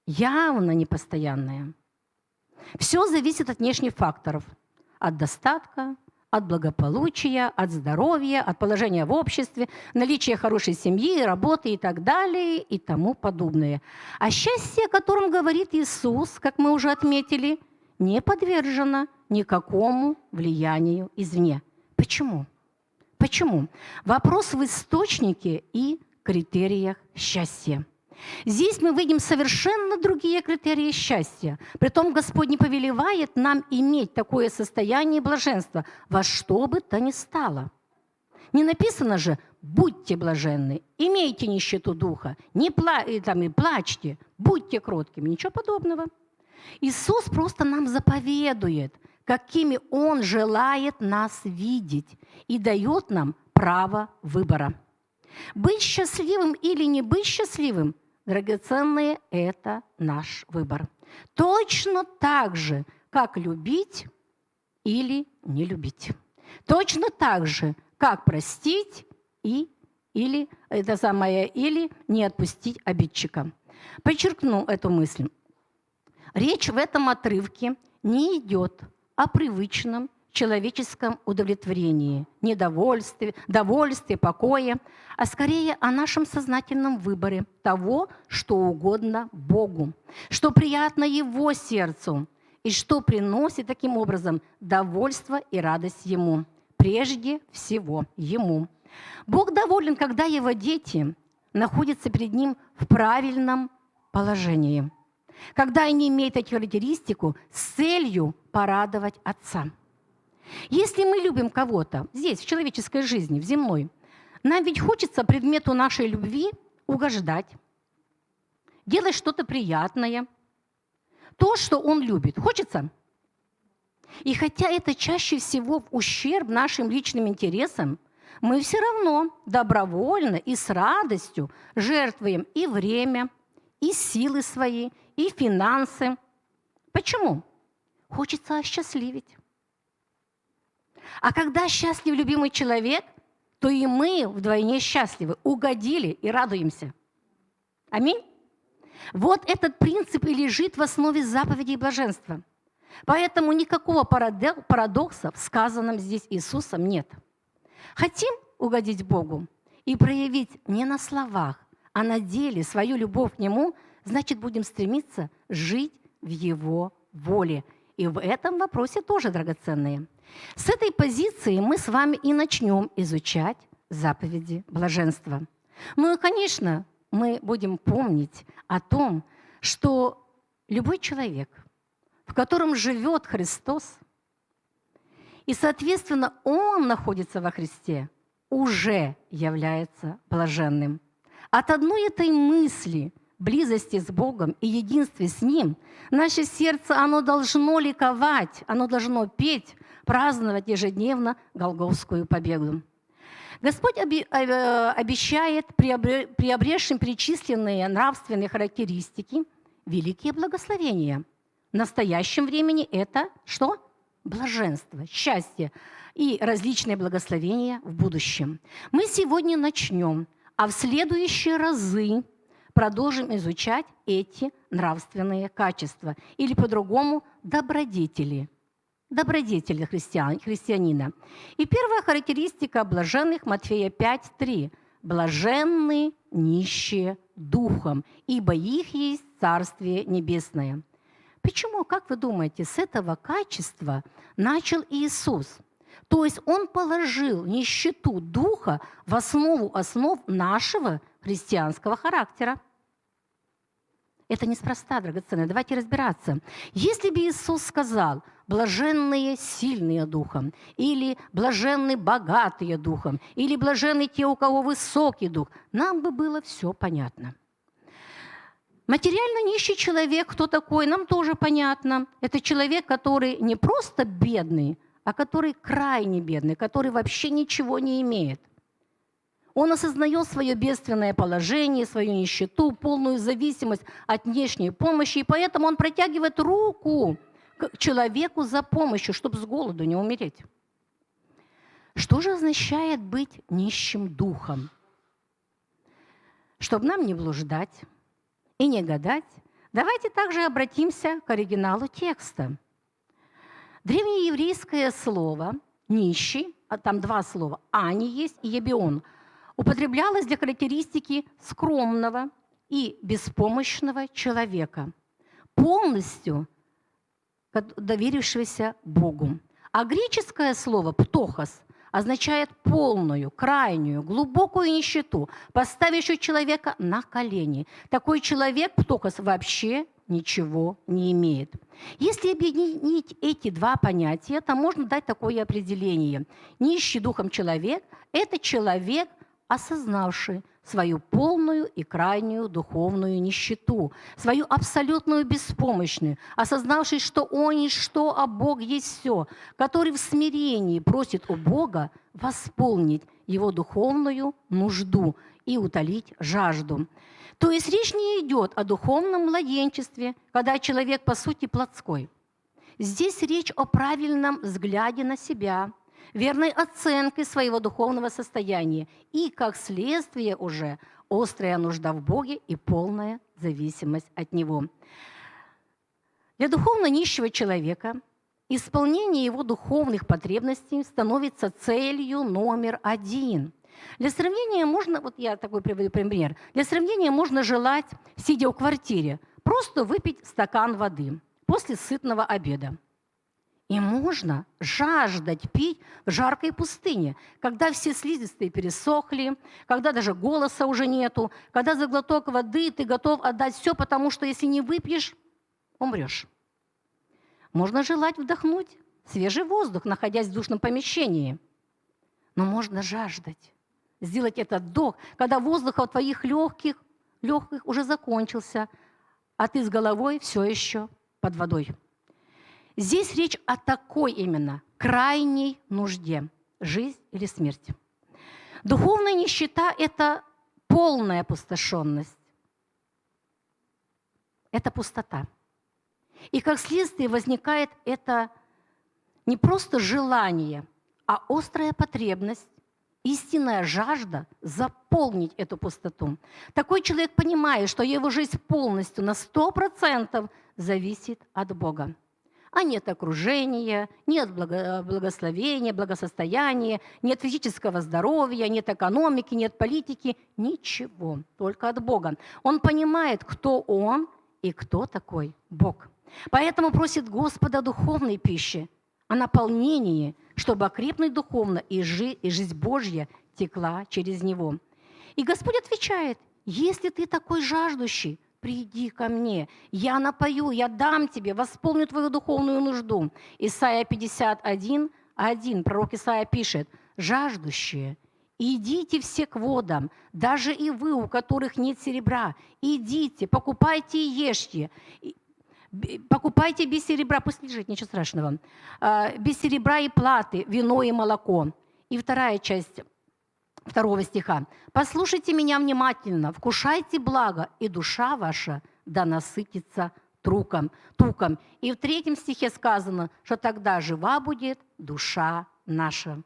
явно непостоянная. Все зависит от внешних факторов, от достатка, от благополучия, от здоровья, от положения в обществе, наличия хорошей семьи, работы и так далее и тому подобное. А счастье, о котором говорит Иисус, как мы уже отметили, не подвержено никакому влиянию извне. Почему? Почему? Вопрос в источнике и критериях счастья. Здесь мы видим совершенно другие критерии счастья. Притом Господь не повелевает нам иметь такое состояние блаженства во что бы то ни стало. Не написано же «будьте блаженны», «имейте нищету духа», и «плачьте», «будьте кроткими». Ничего подобного. Иисус просто нам заповедует, какими Он желает нас видеть, и дает нам право выбора. Быть счастливым или не быть счастливым, драгоценные, это наш выбор. Точно так же, как любить или не любить. Точно так же, как простить или не отпустить обидчика. Подчеркну эту мысль. Речь в этом отрывке не идет о привычном человеческом удовлетворении, недовольстве, довольстве, покое, а скорее о нашем сознательном выборе того, что угодно Богу, что приятно Его сердцу и что приносит таким образом довольство и радость Ему, прежде всего Ему. Бог доволен, когда Его дети находятся перед Ним в правильном положении, когда они имеют эту характеристику с целью порадовать Отца. Если мы любим кого-то здесь, в человеческой жизни, в земной, нам ведь хочется предмету нашей любви угождать, делать что-то приятное, то, что он любит. Хочется? И хотя это чаще всего в ущерб нашим личным интересам, мы все равно добровольно и с радостью жертвуем и время, и силы свои, и финансы. Почему? Хочется осчастливить. А когда счастлив любимый человек, то и мы вдвойне счастливы, угодили и радуемся. Аминь. Вот этот принцип и лежит в основе заповедей блаженства. Поэтому никакого парадокса в сказанном здесь Иисусом нет. Хотим угодить Богу и проявить не на словах, а на деле свою любовь к Нему, значит, будем стремиться жить в Его воле. И в этом вопросе тоже драгоценные. С этой позиции мы с вами и начнем изучать заповеди блаженства. Ну и, конечно, мы будем помнить о том, что любой человек, в котором живет Христос, и, соответственно, он находится во Христе, уже является блаженным. От одной этой мысли близости с Богом и единстве с Ним наше сердце, оно должно ликовать, оно должно петь, праздновать ежедневно Голгофскую победу. Господь обещает приобретшим перечисленные нравственные характеристики великие благословения. В настоящем времени это что? Блаженство, счастье и различные благословения в будущем. Мы сегодня начнем, а в следующие разы продолжим изучать эти нравственные качества, или по-другому добродетели. Добродетели христианина. И первая характеристика блаженных Матфея 5:3. Блаженны нищие духом, ибо их есть Царствие Небесное. Почему, как вы думаете, с этого качества начал Иисус? То есть Он положил нищету духа в основу основ нашего христианского характера. Это неспроста, драгоценные. Давайте разбираться. Если бы Иисус сказал «блаженные сильные духом», или «блаженны богатые духом», или «блаженны те, у кого высокий дух», нам бы было все понятно. Материально нищий человек, кто такой, нам тоже понятно. Это человек, который не просто бедный, а который крайне бедный, который вообще ничего не имеет. Он осознает свое бедственное положение, свою нищету, полную зависимость от внешней помощи, и поэтому он протягивает руку к человеку за помощью, чтобы с голоду не умереть. Что же означает быть нищим духом? Чтобы нам не блуждать и не гадать, давайте также обратимся к оригиналу текста. Древнееврейское слово нищий, а там два слова, ани есть и ебион, употреблялось для характеристики скромного и беспомощного человека, полностью доверившегося Богу. А греческое слово «птохос» означает полную, крайнюю, глубокую нищету, поставившую человека на колени. Такой человек, птохос, вообще ничего не имеет. Если объединить эти два понятия, то можно дать такое определение. Нищий духом человек – это человек, осознавший свою полную и крайнюю духовную нищету, свою абсолютную беспомощность, осознавший, что он ничто, а Бог есть все, который в смирении просит у Бога восполнить его духовную нужду и утолить жажду. То есть речь не идет о духовном младенчестве, когда человек по сути плотской. Здесь речь о правильном взгляде на себя, верной оценкой своего духовного состояния и, как следствие уже, острая нужда в Боге и полная зависимость от Него. Для духовно нищего человека исполнение его духовных потребностей становится целью номер один. Для сравнения можно, вот я такой приведу пример, для сравнения можно желать, сидя в квартире, просто выпить стакан воды после сытного обеда. И можно жаждать пить в жаркой пустыне, когда все слизистые пересохли, когда даже голоса уже нету, когда за глоток воды ты готов отдать все, потому что если не выпьешь, умрешь. Можно желать вдохнуть свежий воздух, находясь в душном помещении. Но можно жаждать сделать этот вдох, когда воздух в твоих легких уже закончился, а ты с головой все еще под водой. Здесь речь о такой именно крайней нужде – жизнь или смерть. Духовная нищета – это полная опустошенность. Это пустота. И как следствие возникает это не просто желание, а острая потребность, истинная жажда заполнить эту пустоту. Такой человек понимает, что его жизнь полностью на 100% зависит от Бога. А нет окружения, нет благословения, благосостояния, нет физического здоровья, нет экономики, нет политики, ничего, только от Бога. Он понимает, кто он и кто такой Бог. Поэтому просит Господа духовной пищи, о наполнении, чтобы окрепнуть духовно, и жизнь Божья текла через него. И Господь отвечает: если ты такой жаждущий, приди ко мне, я напою, я дам тебе, восполню твою духовную нужду. Исайя 51:1, пророк Исайя пишет: жаждущие, идите все к водам, даже и вы, у которых нет серебра, идите, покупайте и ешьте. Покупайте без серебра, пусть лежит, ничего страшного, без серебра и платы, вино и молоко. И вторая часть 2 стиха. «Послушайте меня внимательно, вкушайте благо, и душа ваша да насытится туком». И в 3 стихе сказано, что тогда жива будет душа наша.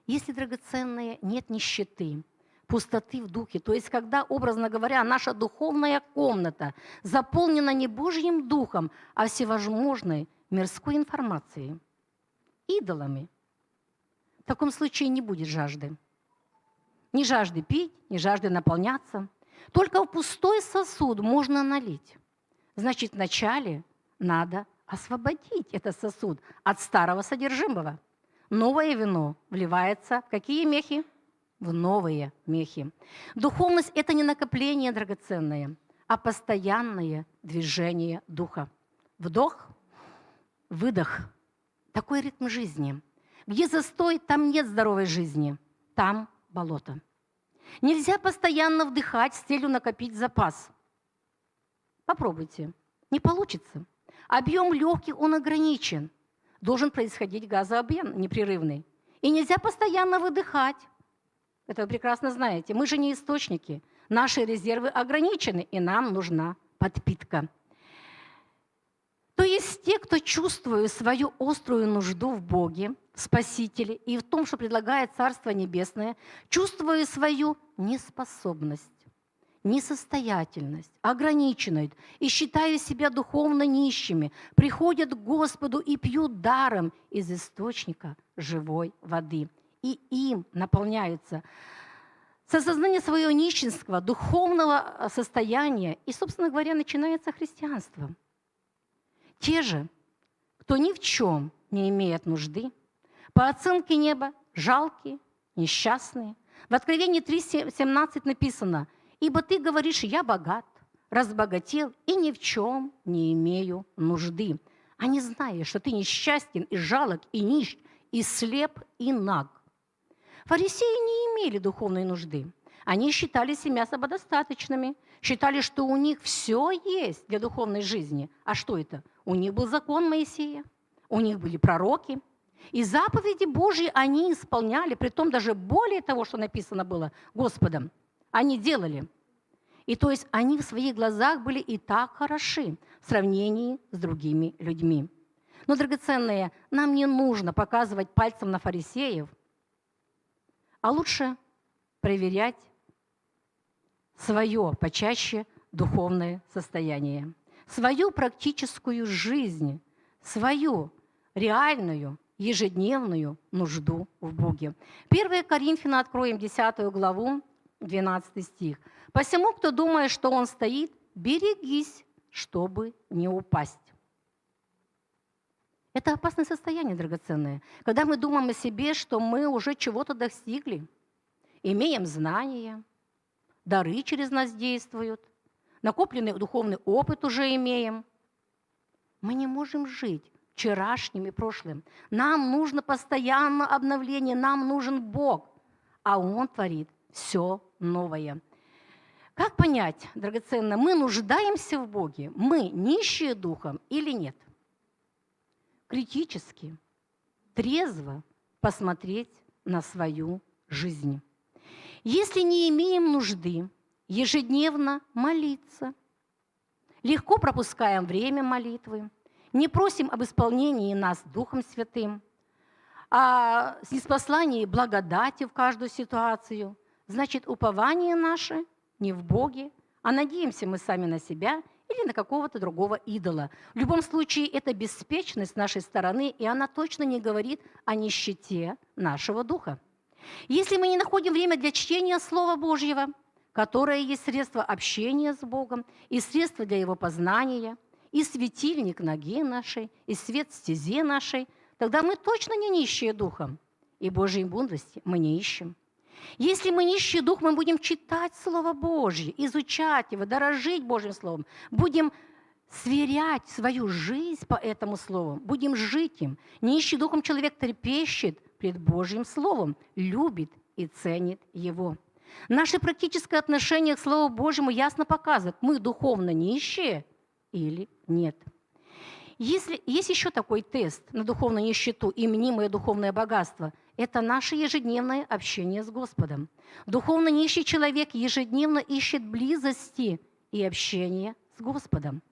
Если, драгоценные, нет нищеты, пустоты в духе, то есть когда, образно говоря, наша духовная комната заполнена не Божьим духом, а всевозможной мирской информацией, идолами, в таком случае не будет жажды. Ни жажды пить, ни жажды наполняться. Только в пустой сосуд можно налить. Значит, вначале надо освободить этот сосуд от старого содержимого. Новое вино вливается в какие мехи? В новые мехи. Духовность – это не накопление драгоценное, а постоянное движение духа. Вдох, выдох. Такой ритм жизни. Где застой, там нет здоровой жизни, там болото. Нельзя постоянно вдыхать с целью накопить запас. Попробуйте. Не получится. Объем легких, он ограничен. Должен происходить газообмен непрерывный. И нельзя постоянно выдыхать. Это вы прекрасно знаете. Мы же не источники. Наши резервы ограничены, и нам нужна подпитка. То есть те, кто чувствует свою острую нужду в Боге, в Спасителе и в том, что предлагает Царство Небесное, чувствуя свою неспособность, несостоятельность, ограниченность и считая себя духовно нищими, приходят к Господу и пьют даром из источника живой воды. И им наполняются с осознания своего нищенства, духовного состояния, и, собственно говоря, начинается христианство. Те же, кто ни в чем не имеет нужды, по оценке неба жалкие, несчастные. В Откровении 3:17 написано: «Ибо ты говоришь, я богат, разбогател и ни в чем не имею нужды, а не зная, что ты несчастен и жалок и нищ, и слеп и наг». Фарисеи не имели духовной нужды. Они считали себя самодостаточными, считали, что у них все есть для духовной жизни. А что это? У них был закон Моисея, у них были пророки. И заповеди Божьи они исполняли, притом даже более того, что написано было Господом, они делали. И то есть они в своих глазах были и так хороши в сравнении с другими людьми. Но, драгоценные, нам не нужно показывать пальцем на фарисеев, а лучше проверять свое почаще духовное состояние, свою практическую жизнь, свою реальную ежедневную нужду в Боге. 1 Коринфянам откроем 10 главу, 12 стих. «Посему, кто думает, что он стоит, берегись, чтобы не упасть». Это опасное состояние, драгоценное, когда мы думаем о себе, что мы уже чего-то достигли, имеем знания, дары через нас действуют, накопленный духовный опыт уже имеем. Мы не можем жить вчерашним и прошлым. Нам нужно постоянно обновление, нам нужен Бог, а Он творит все новое. Как понять, драгоценно, мы нуждаемся в Боге, мы нищие духом или нет? Критически, трезво посмотреть на свою жизнь. Если не имеем нужды ежедневно молиться, легко пропускаем время молитвы, не просим об исполнении нас Духом Святым, о ниспослании благодати в каждую ситуацию, значит, упование наше не в Боге, а надеемся мы сами на себя или на какого-то другого идола. В любом случае, это беспечность с нашей стороны, и она точно не говорит о нищете нашего духа. Если мы не находим время для чтения Слова Божьего, которое есть средство общения с Богом и средство для Его познания, и светильник ноги нашей, и свет стезе нашей, тогда мы точно не нищие духом, и Божьей мудрости мы не ищем. Если мы нищий дух, мы будем читать Слово Божье, изучать его, дорожить Божьим Словом, будем сверять свою жизнь по этому Слову, будем жить им. Нищий духом человек трепещет пред Божьим Словом, любит и ценит его. Наше практическое отношение к Слову Божьему ясно показывает, мы духовно нищие или нет. Есть еще такой тест на духовную нищету и мнимое духовное богатство. Это наше ежедневное общение с Господом. Духовно нищий человек ежедневно ищет близости и общения с Господом,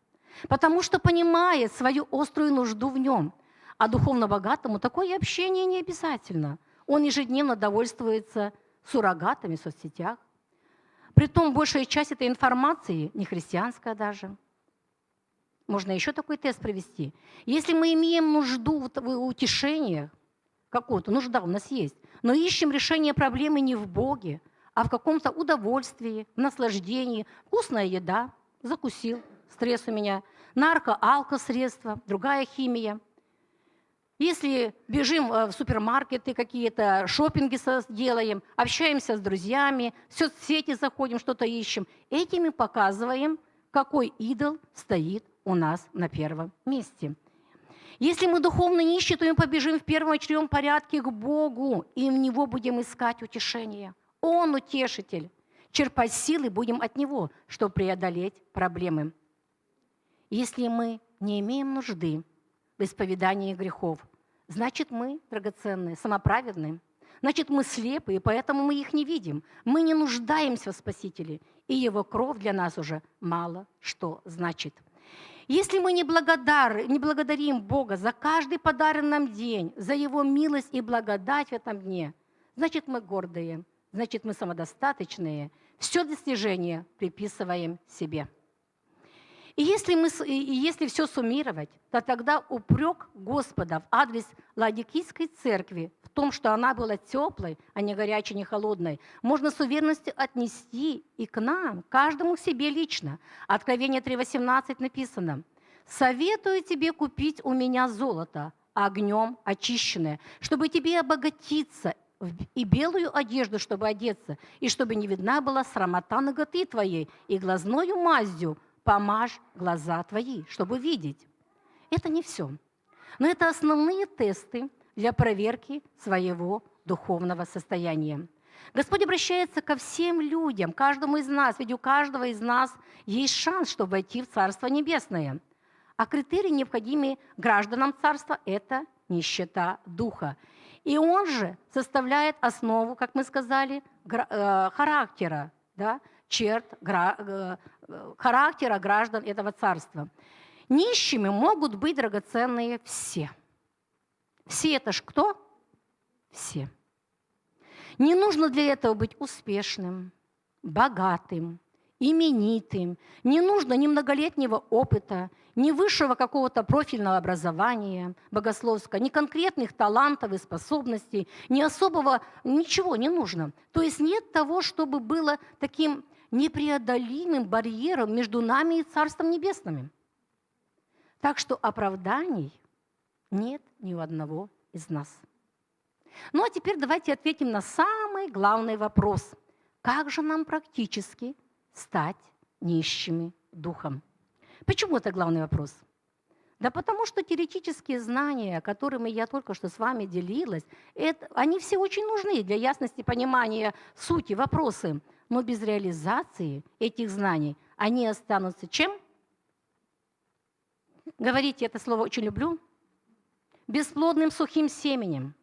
потому что понимает свою острую нужду в Нем. А духовно богатому такое общение не обязательно. Он ежедневно довольствуется суррогатами в соцсетях. Притом большая часть этой информации не христианская даже. Можно еще такой тест провести. Если мы имеем нужду в утешениях, какую-то нужда у нас есть, но ищем решение проблемы не в Боге, а в каком-то удовольствии, в наслаждении, вкусная еда, закусил, стресс у меня, нарко-алко-средства, другая химия. Если бежим в супермаркеты какие-то, шопинги делаем, общаемся с друзьями, в соцсети заходим, что-то ищем, этим мы показываем, какой идол стоит у нас на первом месте. Если мы духовно нищие, то мы побежим в первоочередном порядке к Богу, и в Него будем искать утешение. Он утешитель. Черпать силы будем от Него, чтобы преодолеть проблемы. Если мы не имеем нужды в исповедании грехов, значит, мы драгоценные, самоправедные. Значит, мы слепы, и поэтому мы их не видим. Мы не нуждаемся в Спасителе, и Его кровь для нас уже мало что значит. Если мы не благодарим Бога за каждый подаренный нам день, за Его милость и благодать в этом дне, значит, мы гордые, значит, мы самодостаточные, Все достижение приписываем себе. И если все суммировать, то тогда упрек Господа в адрес Ладикийской церкви в том, что она была теплой, а не горячей, не холодной, можно с уверенностью отнести и к нам, каждому себе лично. Откровение 3:18 написано: «Советую тебе купить у меня золото, огнем очищенное, чтобы тебе обогатиться, и белую одежду, чтобы одеться, и чтобы не видна была срамота наготы твоей, и глазною мазью помажь глаза твои, чтобы видеть». Это не все. Но это основные тесты для проверки своего духовного состояния. Господь обращается ко всем людям, каждому из нас, ведь у каждого из нас есть шанс, чтобы войти в Царство Небесное. А критерий, необходимый гражданам Царства, это нищета духа. И он же составляет основу, как мы сказали, характера, да, черт характера граждан этого царства. Нищими могут быть драгоценные все. Все это ж кто? Все. Не нужно для этого быть успешным, богатым, именитым. Не нужно ни многолетнего опыта, ни высшего какого-то профильного образования богословского, ни конкретных талантов и способностей, ни особого, ничего не нужно. То есть нет того, чтобы было таким непреодолимым барьером между нами и Царством Небесным. Так что оправданий нет ни у одного из нас. Ну а теперь давайте ответим на самый главный вопрос. Как же нам практически стать нищими духом? Почему это главный вопрос? Да потому что теоретические знания, которыми я только что с вами делилась, они все очень нужны для ясности понимания сути вопроса. Но без реализации этих знаний они останутся чем? Говорите, это слово очень люблю. Бесплодным сухим семенем.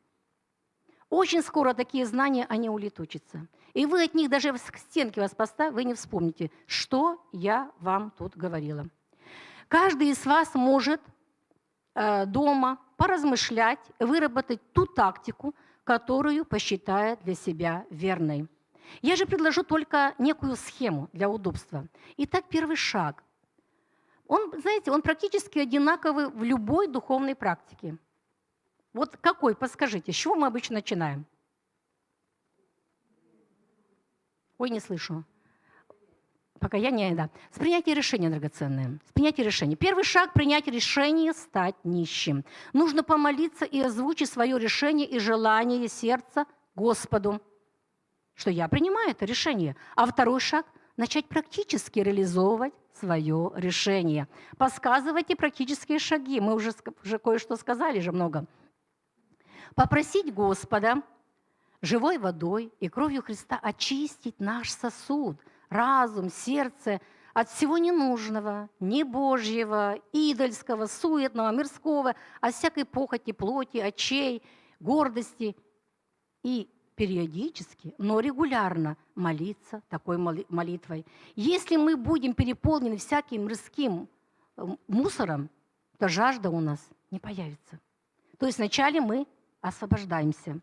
Очень скоро такие знания, они улетучатся. И вы от них даже к стенке вас поставите, вы не вспомните, что я вам тут говорила. Каждый из вас может дома поразмышлять, выработать ту тактику, которую посчитает для себя верной. Я же предложу только некую схему для удобства. Итак, первый шаг. Он, знаете, он практически одинаковый в любой духовной практике. Вот какой, подскажите, с чего мы обычно начинаем? Ой, не слышу. Покаяние, да. С принятия решения, драгоценное. С принятия решения. Первый шаг – принять решение стать нищим. Нужно помолиться и озвучить свое решение и желание сердца Господу, что я принимаю это решение. А второй шаг – начать практически реализовывать свое решение. Подсказывайте практические шаги. Мы уже кое-что сказали же много. Попросить Господа живой водой и кровью Христа очистить наш сосуд, разум, сердце от всего ненужного, небожьего, идольского, суетного, мирского, от всякой похоти, плоти, очей, гордости. И периодически, но регулярно молиться такой молитвой. Если мы будем переполнены всяким мирским мусором, то жажда у нас не появится. То есть вначале мы освобождаемся.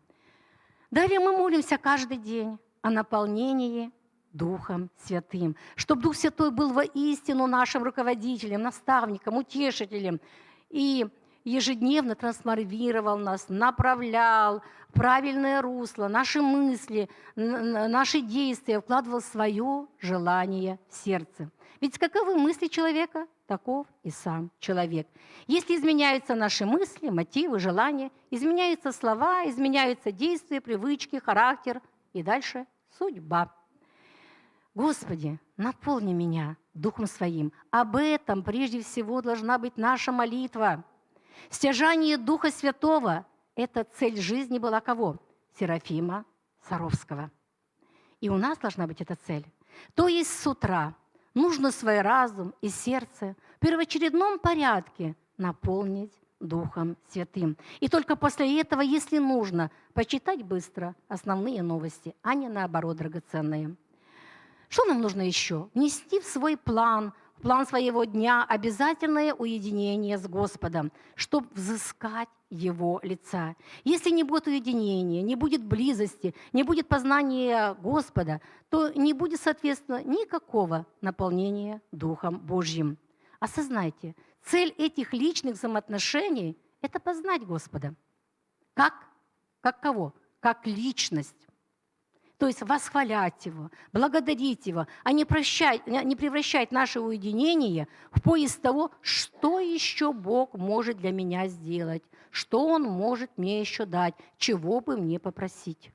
Далее мы молимся каждый день о наполнении Духом Святым, чтобы Дух Святой был воистину нашим руководителем, наставником, утешителем и ежедневно трансформировал нас, направлял в правильное русло, наши мысли, наши действия, вкладывал свое желание в сердце. Ведь каковы мысли человека, таков и сам человек. Если изменяются наши мысли, мотивы, желания, изменяются слова, изменяются действия, привычки, характер и дальше судьба. Господи, наполни меня Духом Своим. Об этом прежде всего должна быть наша молитва. Стяжание Духа Святого – это цель жизни была кого? Серафима Саровского. И у нас должна быть эта цель. То есть с утра нужно свой разум и сердце в первоочередном порядке наполнить Духом Святым. И только после этого, если нужно, почитать быстро основные новости, а не наоборот драгоценные. Что нам нужно еще? Внести в свой план, план своего дня обязательное уединение с Господом, чтобы взыскать Его лица. Если не будет уединения, не будет близости, не будет познания Господа, то не будет, соответственно, никакого наполнения Духом Божьим. Осознайте, цель этих личных взаимоотношений – это познать Господа. Как кого? Как личность. То есть восхвалять Его, благодарить Его, а не превращать наше уединение в поиск того, что еще Бог может для меня сделать, что Он может мне еще дать, чего бы мне попросить.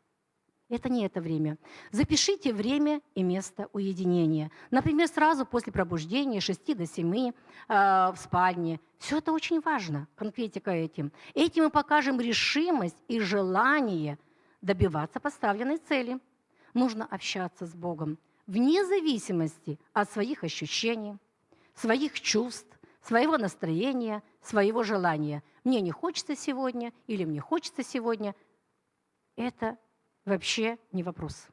Это не это время. Запишите время и место уединения. Например, сразу после пробуждения, 6 до 7 в спальне. Все это очень важно, конкретика этим. Этим мы покажем решимость и желание добиваться поставленной цели. Нужно общаться с Богом вне зависимости от своих ощущений, своих чувств, своего настроения, своего желания. Мне не хочется сегодня или мне хочется сегодня. Это вообще не вопрос.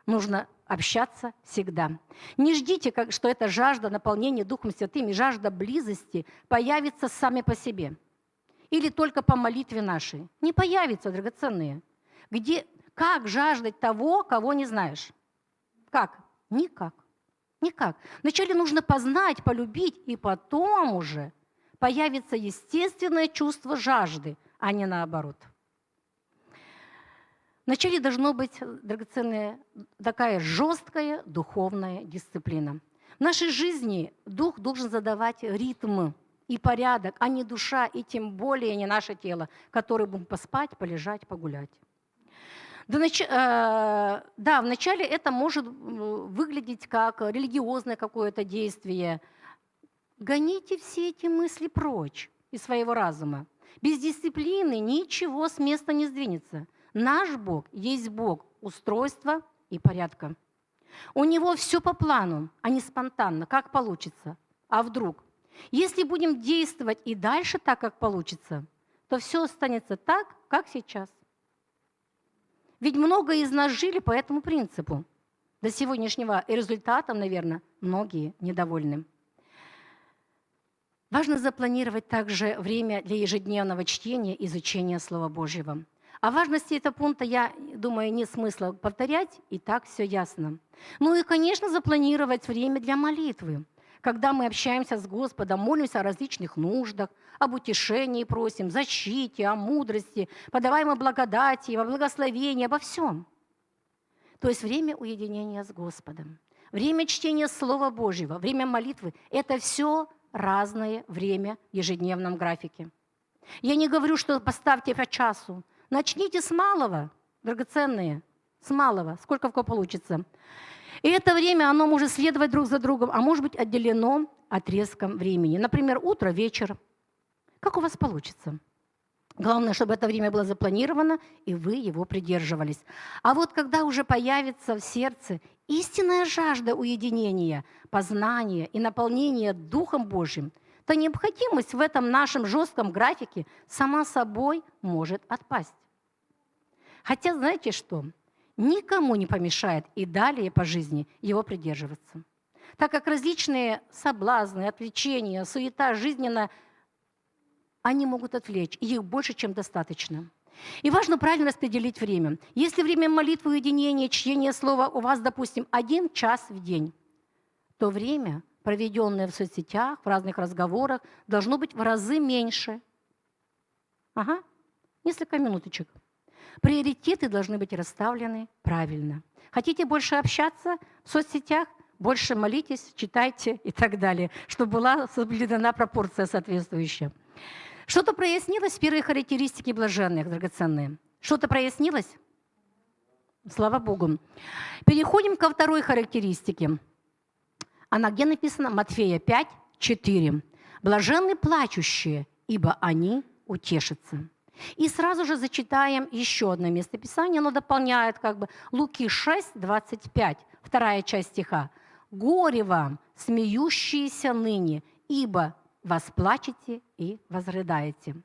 Нужно общаться всегда. Не ждите, что эта жажда наполнения Духом Святым и жажда близости появится сами по себе. Или только по молитве нашей. Не появится, драгоценные. Как жаждать того, кого не знаешь? Как? Никак. Никак. Вначале нужно познать, полюбить, и потом уже появится естественное чувство жажды, а не наоборот. Вначале должна быть, драгоценная, такая жесткая духовная дисциплина. В нашей жизни дух должен задавать ритм и порядок, а не душа, и тем более не наше тело, которое будем поспать, полежать, погулять. Да, вначале это может выглядеть как религиозное какое-то действие. Гоните все эти мысли прочь из своего разума. Без дисциплины ничего с места не сдвинется. Наш Бог есть Бог устройства и порядка. У Него все по плану, а не спонтанно, как получится. А вдруг? Если будем действовать и дальше так, как получится, то все останется так, как сейчас. Ведь много из нас жили по этому принципу до сегодняшнего, и результатом, наверное, многие недовольны. Важно запланировать также время для ежедневного чтения и изучения Слова Божьего. О важности этого пункта, я думаю, нет смысла повторять, и так все ясно. Ну и, конечно, запланировать время для молитвы, когда мы общаемся с Господом, молимся о различных нуждах, об утешении просим, защите, о мудрости, подаваемой благодати, о благословении, обо всем. То есть время уединения с Господом, время чтения Слова Божьего, время молитвы – это все разное время в ежедневном графике. Я не говорю, что поставьте по часу. Начните с малого, драгоценные, с малого, сколько в кого получится. И это время, оно может следовать друг за другом, а может быть отделено отрезком времени. Например, утро, вечер. Как у вас получится? Главное, чтобы это время было запланировано, и вы его придерживались. А вот когда уже появится в сердце истинная жажда уединения, познания и наполнения Духом Божьим, то необходимость в этом нашем жестком графике сама собой может отпасть. Хотя, знаете что? Никому не помешает и далее по жизни его придерживаться. Так как различные соблазны, отвлечения, суета жизненная, они могут отвлечь, и их больше, чем достаточно. И важно правильно распределить время. Если время молитвы, уединения, чтения слова у вас, допустим, 1 час в день, то время, проведенное в соцсетях, в разных разговорах, должно быть в разы меньше. Несколько минуточек. Приоритеты должны быть расставлены правильно. Хотите больше общаться в соцсетях? Больше молитесь, читайте и так далее, чтобы была соблюдена пропорция соответствующая. Что-то прояснилось в первой характеристике блаженных, драгоценные? Что-то прояснилось? Слава Богу. Переходим ко второй характеристике. Она где написана? Матфея 5, 4. «Блаженны плачущие, ибо они утешатся». И сразу же зачитаем еще одно местописание, оно дополняет Луки 6, 25, вторая часть стиха. «Горе вам, смеющиеся ныне, ибо восплачете и возрыдаете».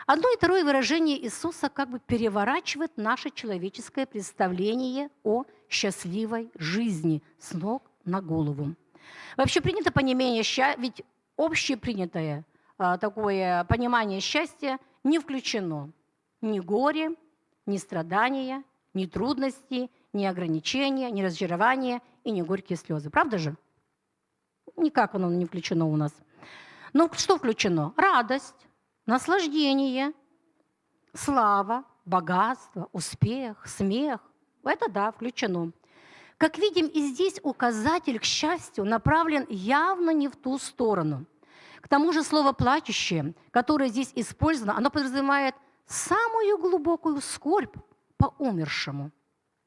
Одно и второе выражение Иисуса переворачивает наше человеческое представление о счастливой жизни с ног на голову. Вообще принято понимание счастья, ведь общепринятое такое понимание счастья не включено ни горе, ни страдания, ни трудности, ни ограничения, ни разочарования и ни горькие слезы. Правда же? Никак оно не включено у нас. Но что включено? Радость, наслаждение, слава, богатство, успех, смех. Это да, включено. Как видим, и здесь указатель к счастью направлен явно не в ту сторону. К тому же слово «плачущее», которое здесь использовано, оно подразумевает самую глубокую скорбь по умершему.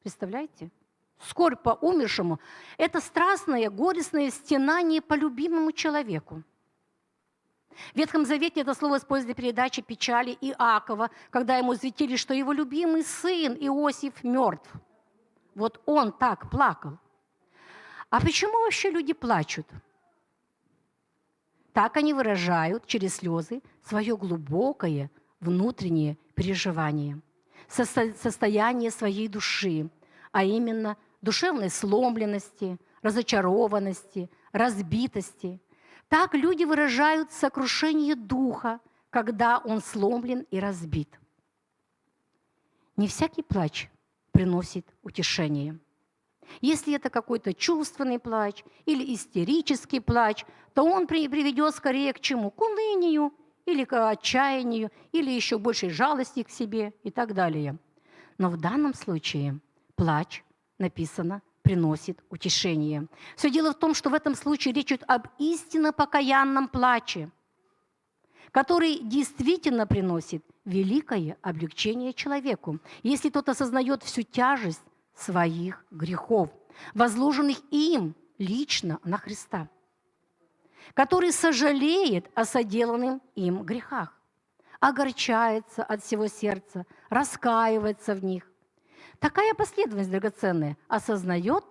Представляете? Скорбь по умершему – это страстное, горестное стенание по любимому человеку. В Ветхом Завете это слово использовали при передаче печали Иакова, когда ему известили, что его любимый сын Иосиф мертв. Вот он так плакал. А почему вообще люди плачут? Так они выражают через слезы свое глубокое внутреннее переживание, состояние своей души, а именно душевной сломленности, разочарованности, разбитости. Так люди выражают сокрушение духа, когда он сломлен и разбит. Не всякий плач приносит утешение. Если это какой-то чувственный плач или истерический плач, то он приведет скорее к чему? К унынию или к отчаянию, или еще большей жалости к себе и так далее. Но в данном случае плач, написано, приносит утешение. Все дело в том, что в этом случае речь идет об истинно покаянном плаче, который действительно приносит великое облегчение человеку, если тот осознает всю тяжесть своих грехов, возложенных им лично на Христа, который сожалеет о соделанных им грехах, огорчается от всего сердца, раскаивается в них. Такая последовательность драгоценная: осознает,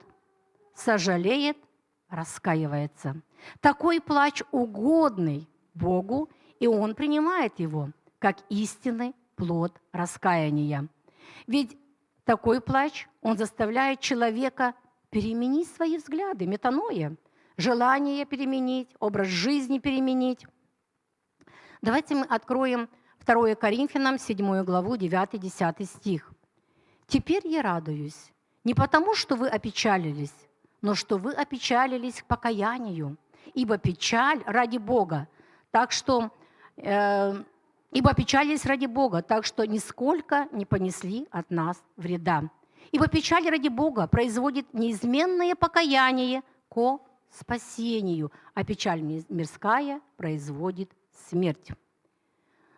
сожалеет, раскаивается. Такой плач угодный Богу, и Он принимает его как истинный плод раскаяния. Ведь такой плач, он заставляет человека переменить свои взгляды, метаноя, желание переменить, образ жизни переменить. Давайте мы откроем 2 Коринфянам, 7 главу, 9-10 стих. «Теперь я радуюсь не потому, что вы опечалились, но что вы опечалились к покаянию, ибо печаль ради Бога, ибо печалились ради Бога, так что нисколько не понесли от нас вреда. Ибо печаль ради Бога производит неизменное покаяние ко спасению, а печаль мирская производит смерть».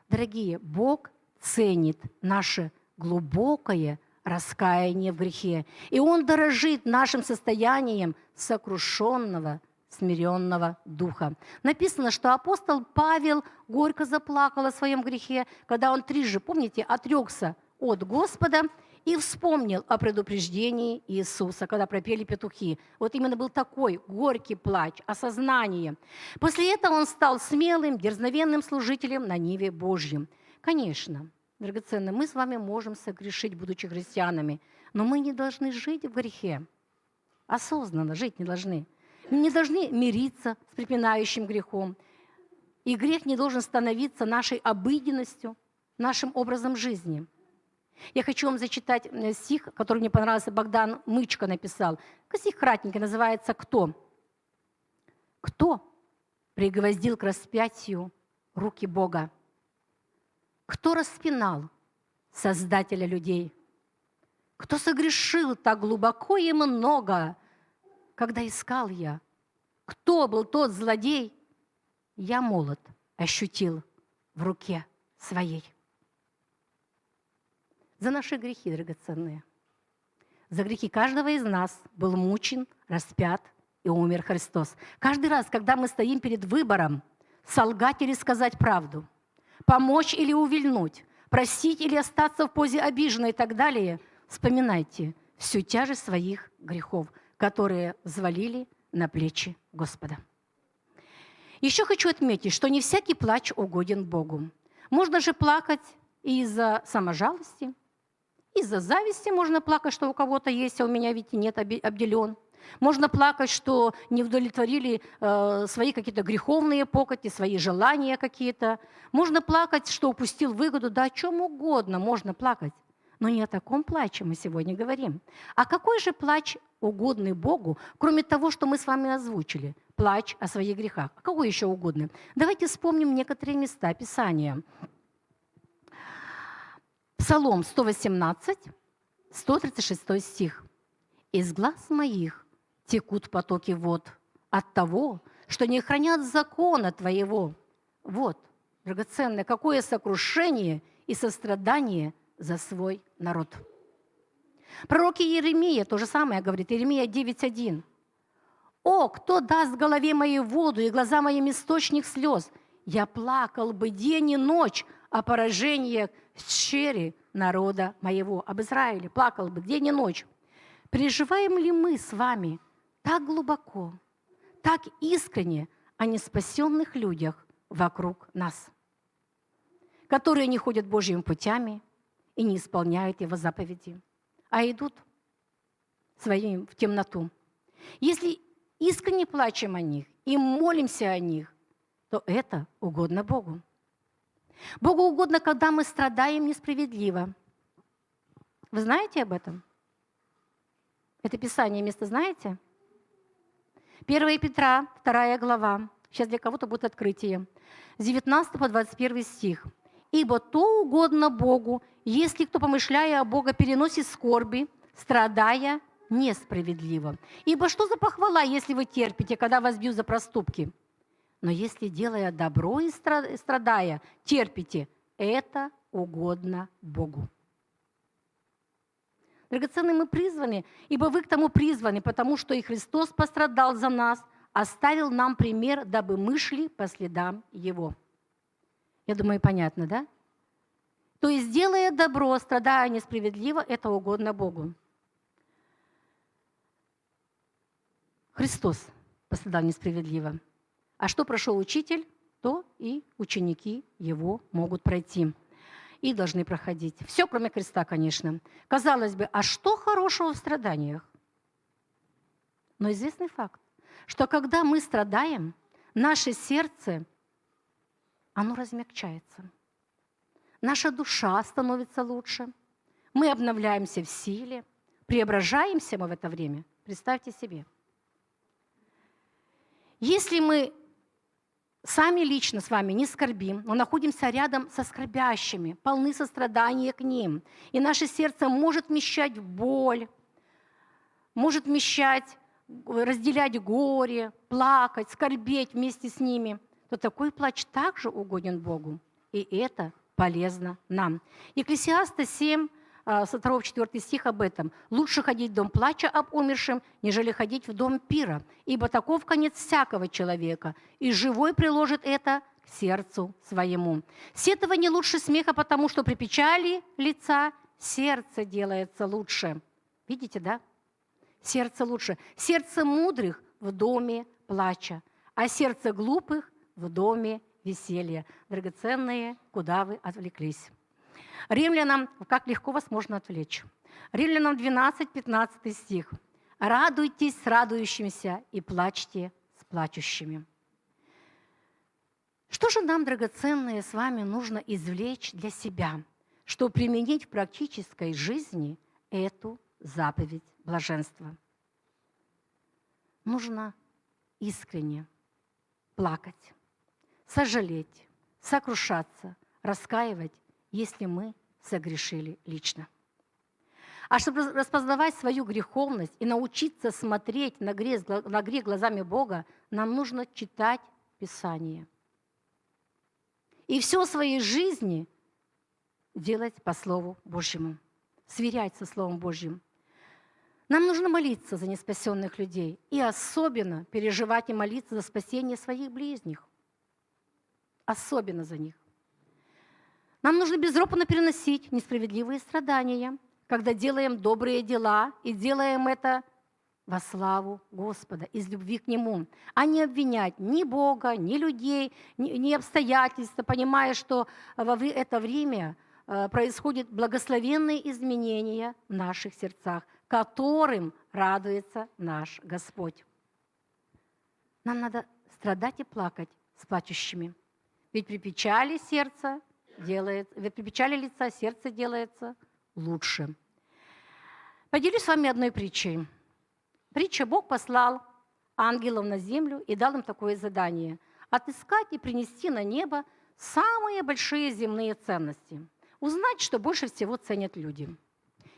Дорогие, Бог ценит наше глубокое раскаяние в грехе, и Он дорожит нашим состоянием сокрушенного, смиренного духа. Написано, что апостол Павел горько заплакал о своем грехе, когда он трижды, помните, отрекся от Господа и вспомнил о предупреждении Иисуса, когда пропели петухи. Вот именно был такой горький плач, осознание. После этого он стал смелым, дерзновенным служителем на ниве Божьем. Конечно, драгоценные, мы с вами можем согрешить, будучи христианами, но мы не должны жить в грехе. Осознанно жить не должны. Мы не должны мириться с припинающим грехом. И грех не должен становиться нашей обыденностью, нашим образом жизни. Я хочу вам зачитать стих, который мне понравился, Богдан Мычко написал. Стих кратенький, называется «Кто?». «Кто пригвоздил к распятию руки Бога? Кто распинал Создателя людей? Кто согрешил так глубоко и много, когда искал я? Кто был тот злодей? Я молот ощутил в руке своей». За наши грехи, драгоценные, за грехи каждого из нас был мучен, распят и умер Христос. Каждый раз, когда мы стоим перед выбором, солгать или сказать правду, помочь или увильнуть, простить или остаться в позе обиженной и так далее, вспоминайте всю тяжесть своих грехов, которые взвалили на плечи Господа. Еще хочу отметить, что не всякий плач угоден Богу. Можно же плакать и из-за саможалости, из-за зависти можно плакать, что у кого-то есть, а у меня ведь нет, обделен. Можно плакать, что не удовлетворили свои какие-то греховные похоти, свои желания какие-то. Можно плакать, что упустил выгоду, да о чем угодно можно плакать. Но не о таком плаче мы сегодня говорим. А какой же плач угодный Богу, кроме того, что мы с вами озвучили? Плач о своих грехах. А какой еще угодный? Давайте вспомним некоторые места Писания. Псалом 118, 136 стих. «Из глаз моих текут потоки вод от того, что не хранят закона Твоего». Вот, драгоценное, какое сокрушение и сострадание за свой народ. Пророк Иеремия то же самое говорит, Иеремия 9:1. «О, кто даст голове моей воду и глаза моим источник слез? Я плакал бы день и ночь о поражениях в щери народа моего». Об Израиле плакал бы день и ночь. Переживаем ли мы с вами так глубоко, так искренне о неспасенных людях вокруг нас, которые не ходят Божьими путями и не исполняют Его заповеди, а идут своим в темноту? Если искренне плачем о них и молимся о них, то это угодно Богу. Богу угодно, когда мы страдаем несправедливо. Вы знаете об этом? Это Писание место знаете? 1 Петра, 2 глава. Сейчас для кого-то будет открытие. С 19 по 21 стих. «Ибо то угодно Богу, если кто, помышляя о Бога, переносит скорби, страдая несправедливо. Ибо что за похвала, если вы терпите, когда вас бьют за проступки? Но если, делая добро и страдая, терпите, это угодно Богу». Драгоценные, мы призваны, ибо вы к тому призваны, потому что и Христос пострадал за нас, оставил нам пример, дабы мы шли по следам Его. Я думаю, понятно, да? То есть, делая добро, страдая несправедливо, это угодно Богу. Христос пострадал несправедливо. А что прошел учитель, то и ученики Его могут пройти. И должны проходить. Все, кроме креста, конечно. Казалось бы, а что хорошего в страданиях? Но известный факт, что когда мы страдаем, наше сердце, оно размягчается. Наша душа становится лучше. Мы обновляемся в силе. Преображаемся мы в это время. Представьте себе. Если мы сами лично с вами не скорбим, но находимся рядом со скорбящими, полны сострадания к ним, и наше сердце может вмещать боль, может вмещать, разделять горе, плакать, скорбеть вместе с ними, то такой плач также угоден Богу, и это полезно нам. Екклесиаста 7, со 2-4 стих об этом. «Лучше ходить в дом плача об умершем, нежели ходить в дом пира, ибо таков конец всякого человека, и живой приложит это к сердцу своему. Сетование лучше смеха, потому что при печали лица сердце делается лучше». Видите, да? Сердце лучше. Сердце мудрых в доме плача, а сердце глупых в доме веселья. Драгоценные, куда вы отвлеклись? Римлянам, как легко вас можно отвлечь. Римлянам 12-15 стих. «Радуйтесь с радующимися и плачьте с плачущими». Что же нам, драгоценные, с вами нужно извлечь для себя, чтобы применить в практической жизни эту заповедь блаженства? Нужно искренне плакать, сожалеть, сокрушаться, раскаивать, если мы согрешили лично. А чтобы распознавать свою греховность и научиться смотреть на грех глазами Бога, нам нужно читать Писание. И все в своей жизни делать по Слову Божьему, сверять со Словом Божьим. Нам нужно молиться за неспасенных людей и особенно переживать и молиться за спасение своих ближних. Особенно за них. Нам нужно безропотно переносить несправедливые страдания, когда делаем добрые дела и делаем это во славу Господа, из любви к Нему, а не обвинять ни Бога, ни людей, ни обстоятельства, понимая, что во это время происходят благословенные изменения в наших сердцах, которым радуется наш Господь. Нам надо страдать и плакать с плачущими. Ведь при печали лица сердце делается лучше. Поделюсь с вами одной притчей. Притча: Бог послал ангелов на землю и дал им такое задание – отыскать и принести на небо самые большие земные ценности, узнать, что больше всего ценят люди.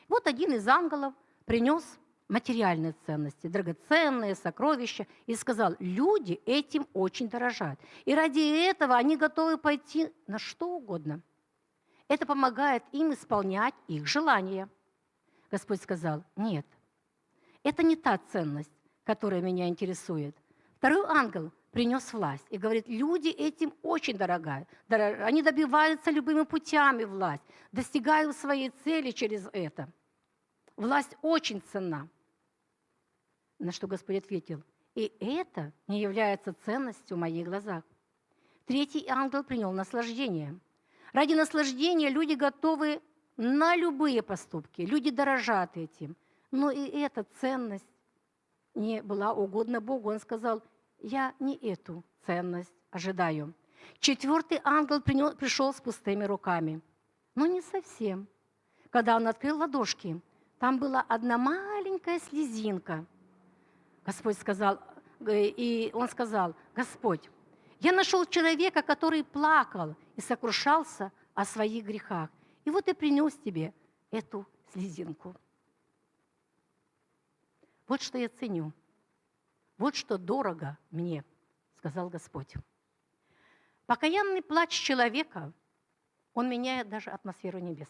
Вот один из ангелов принес материальные ценности, драгоценные сокровища, и сказал: люди этим очень дорожат. И ради этого они готовы пойти на что угодно. Это помогает им исполнять их желания. Господь сказал: нет, это не та ценность, которая меня интересует. Второй ангел принес власть и говорит: люди этим очень дорогают. Они добиваются любыми путями власть, достигают своей цели через это. Власть очень ценна. На что Господь ответил: и это не является ценностью в моих глазах. Третий ангел принял наслаждение. Ради наслаждения люди готовы на любые поступки, люди дорожат этим. Но и эта ценность не была угодна Богу. Он сказал: я не эту ценность ожидаю. Четвертый ангел пришел с пустыми руками. Но не совсем. Когда он открыл ладошки, там была одна маленькая слезинка. Господь сказал, и он сказал: Господь, я нашел человека, который плакал и сокрушался о своих грехах. И вот я принес тебе эту слезинку. Вот что я ценю. Вот что дорого мне, сказал Господь. Покаянный плач человека, он меняет даже атмосферу небес.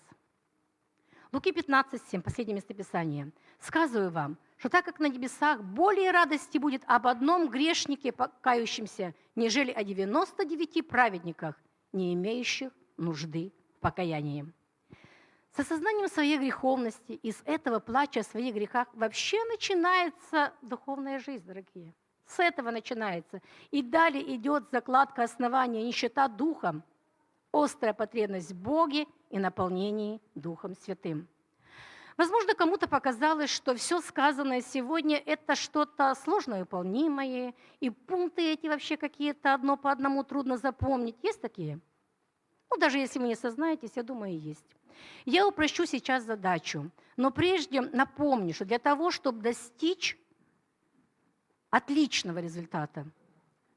Луки 15:7, последнее местописание. «Сказываю вам, что так как на небесах более радости будет об одном грешнике, покающемся, нежели о 99 праведниках, не имеющих нужды в покаянии». С осознанием своей греховности и с этого плача о своих грехах вообще начинается духовная жизнь, дорогие. С этого начинается. И далее идет закладка основания, нищета духом, острая потребность в Боге и наполнении Духом Святым. Возможно, кому-то показалось, что все сказанное сегодня – это что-то сложно выполнимое, и пункты эти вообще какие-то одно по одному трудно запомнить. Есть такие? Ну, даже если вы не сознаетесь, я думаю, есть. Я упрощу сейчас задачу, но прежде напомню, что для того, чтобы достичь отличного результата,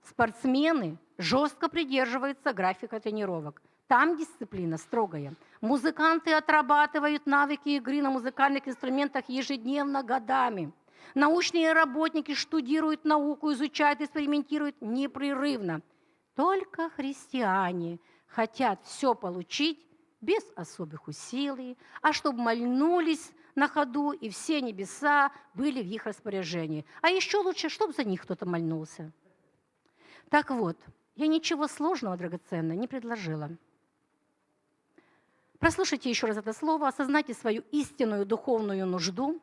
спортсмены жестко придерживаются графика тренировок. Там дисциплина строгая. Музыканты отрабатывают навыки игры на музыкальных инструментах ежедневно, годами. Научные работники штудируют науку, изучают, экспериментируют непрерывно. Только христиане хотят все получить без особых усилий, а чтобы мольнулись на ходу, и все небеса были в их распоряжении. А еще лучше, чтобы за них кто-то мольнулся. Так вот, я ничего сложного, драгоценного, не предложила. Прослушайте еще раз это слово, осознайте свою истинную духовную нужду,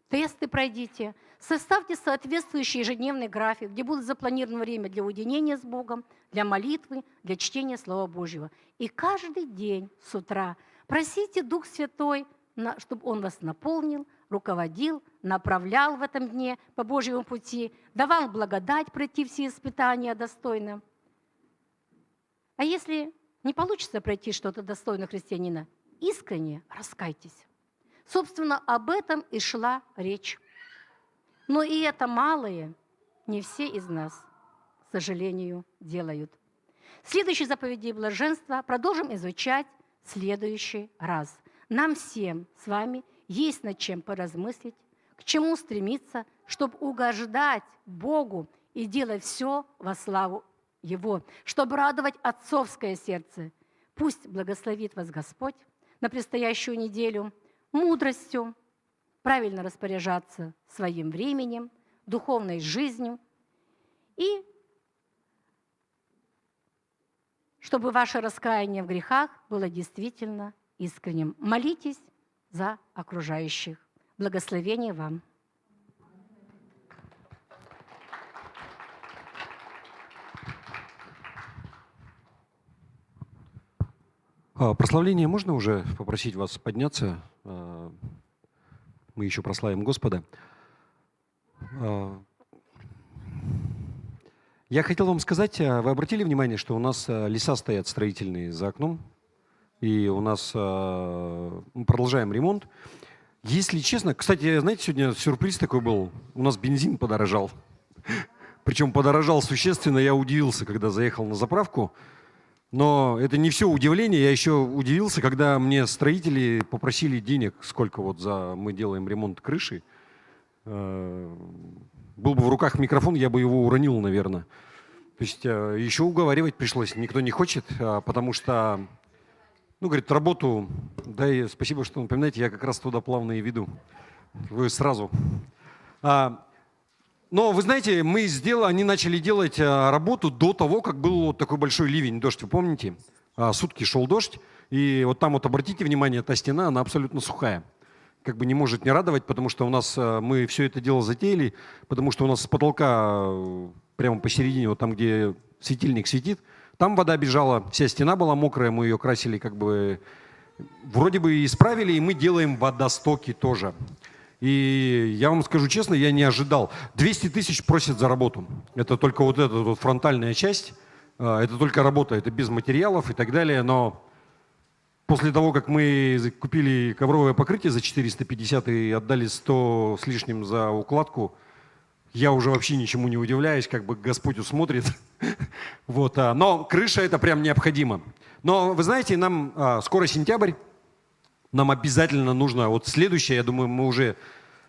тесты пройдите, составьте соответствующий ежедневный график, где будет запланировано время для уединения с Богом, для молитвы, для чтения Слова Божьего. И каждый день с утра просите Дух Святой, чтобы Он вас наполнил, руководил, направлял в этом дне по Божьему пути, давал благодать пройти все испытания достойно. А если не получится пройти что-то достойно христианина, искренне раскайтесь. Собственно, об этом и шла речь. Но и это малое не все из нас, к сожалению, делают. Следующие заповеди блаженства продолжим изучать в следующий раз. Нам всем с вами есть над чем поразмыслить, к чему стремиться, чтобы угождать Богу и делать все во славу Его, чтобы радовать отцовское сердце. Пусть благословит вас Господь на предстоящую неделю мудростью, правильно распоряжаться своим временем, духовной жизнью, и чтобы ваше раскаяние в грехах было действительно искренним. Молитесь за окружающих. Благословения вам. Прославление можно уже попросить вас подняться? мы еще прославим Господа. Я хотел вам сказать, вы обратили внимание, что у нас леса стоят строительные за окном, и у нас мы продолжаем ремонт. Если честно, кстати, знаете, сегодня сюрприз такой был, у нас бензин подорожал. Причем подорожал существенно, я удивился, когда заехал на заправку. Но это не все удивление, я еще удивился, когда мне строители попросили денег, сколько вот мы делаем ремонт крыши. Был бы в руках микрофон, я бы его уронил, наверное. То есть еще уговаривать пришлось, никто не хочет, потому что, говорит, работу, да и спасибо, что напоминаете, я как раз туда плавно и веду. Вы сразу. Но вы знаете, они начали делать работу до того, как был вот такой большой ливень, дождь, вы помните? Сутки шел дождь, и вот там вот обратите внимание, та стена, она абсолютно сухая. Как бы не может не радовать, потому что у нас мы все это дело затеяли, потому что у нас с потолка прямо посередине, вот там, где светильник светит, там вода бежала, вся стена была мокрая, мы ее красили, как бы вроде бы исправили, и мы делаем водостоки тоже. И я вам скажу честно, я не ожидал. 200 тысяч просят за работу. Это только вот эта вот фронтальная часть, это только работа, это без материалов и так далее, но после того, как мы купили ковровое покрытие за 450 и отдали 100 с лишним за укладку, я уже вообще ничему не удивляюсь, как бы Господь усмотрит. Вот, но крыша это прям необходимо. Но вы знаете, нам скоро сентябрь, нам обязательно нужно, вот следующее, я думаю,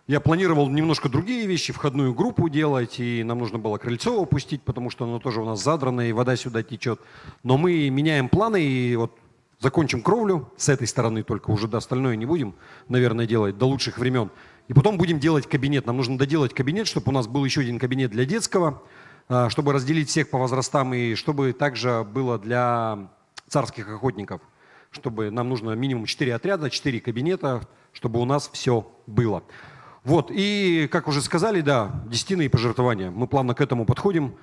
я планировал немножко другие вещи, входную группу делать, и нам нужно было крыльцо опустить, потому что оно тоже у нас задрано, и вода сюда течет. Но мы меняем планы, и вот закончим кровлю с этой стороны только, уже до остальное не будем, наверное, делать до лучших времен. И потом будем делать кабинет. Нам нужно доделать кабинет, чтобы у нас был еще один кабинет для детского, чтобы разделить всех по возрастам, и чтобы также было для царских охотников. Чтобы нам нужно минимум 4 отряда, 4 кабинета, чтобы у нас все было. Вот, и, как уже сказали, да, десятины и пожертвования. Мы плавно к этому подходим.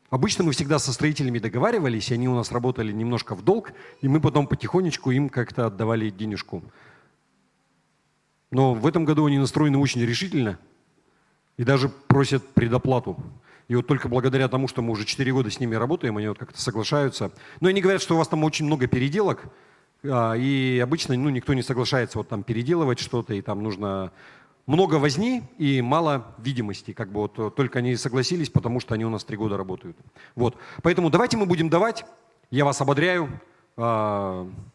Обычно мы всегда со строителями договаривались, они у нас работали немножко в долг, и мы потом потихонечку им как-то отдавали денежку. Но в этом году они настроены очень решительно и даже просят предоплату. И вот только благодаря тому, что мы уже 4 года с ними работаем, они вот как-то соглашаются. Но они говорят, что у вас там очень много переделок, и обычно никто не соглашается вот там переделывать что-то, и там нужно много возни и мало видимости. Как бы вот только они согласились, потому что они у нас 3 года работают. Вот. Поэтому давайте мы будем давать, я вас ободряю.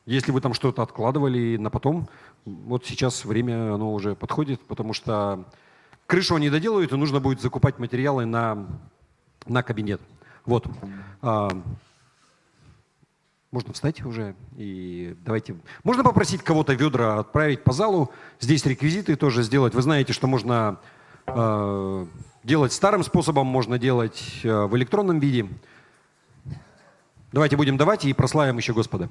Если вы там что-то откладывали на потом, вот сейчас время оно уже подходит, потому что крышу они доделают, и нужно будет закупать материалы на кабинет. Вот. Можно встать уже и давайте. Можно попросить кого-то ведра отправить по залу. Здесь реквизиты тоже сделать. Вы знаете, что можно делать старым способом, можно делать в электронном виде. Давайте будем давать и прославим еще Господа.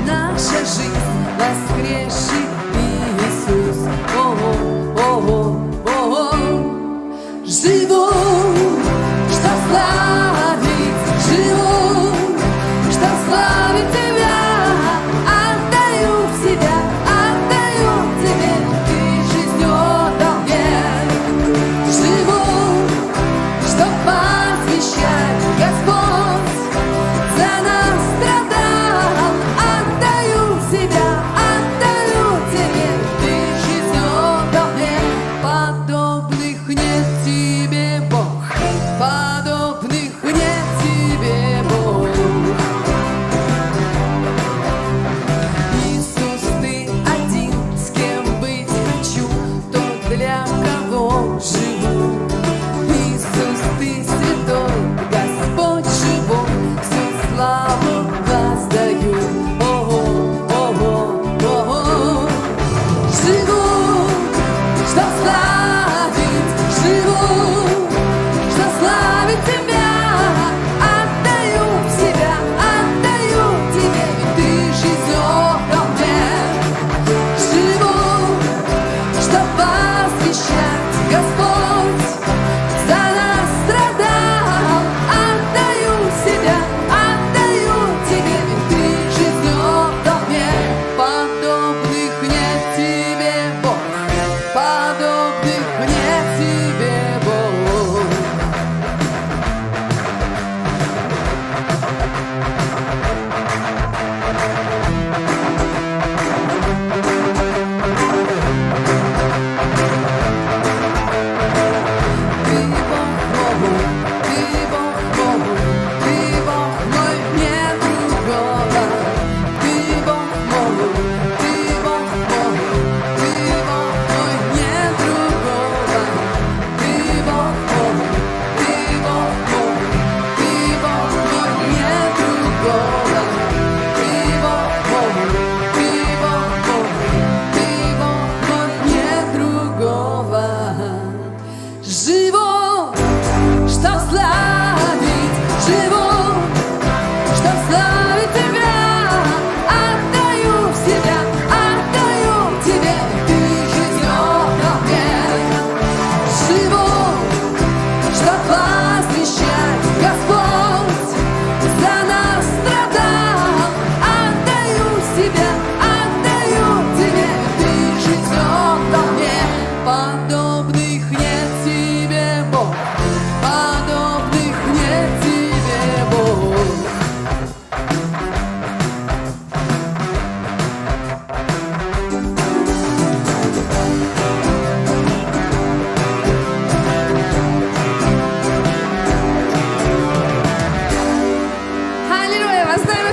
Наша жизнь, воскресший Иисус.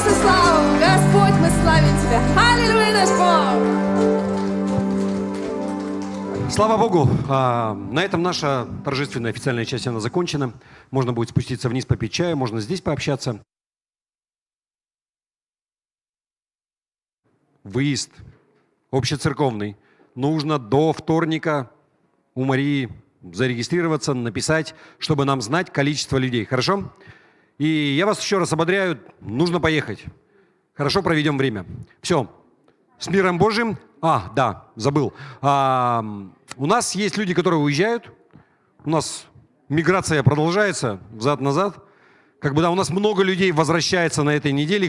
всю славу. Господь, мы славим Тебя. Аллилуйя, наш Бог. Слава Богу, на этом наша торжественная официальная часть она закончена. Можно будет спуститься вниз попить чаю, можно здесь пообщаться. Выезд общецерковный. Нужно до вторника у Марии зарегистрироваться, написать, чтобы нам знать количество людей. Хорошо? И я вас еще раз ободряю, нужно поехать. Хорошо проведем время. Все. С миром Божьим. Да, забыл. У нас есть люди, которые уезжают. У нас миграция продолжается взад-назад. У нас много людей возвращается на этой неделе.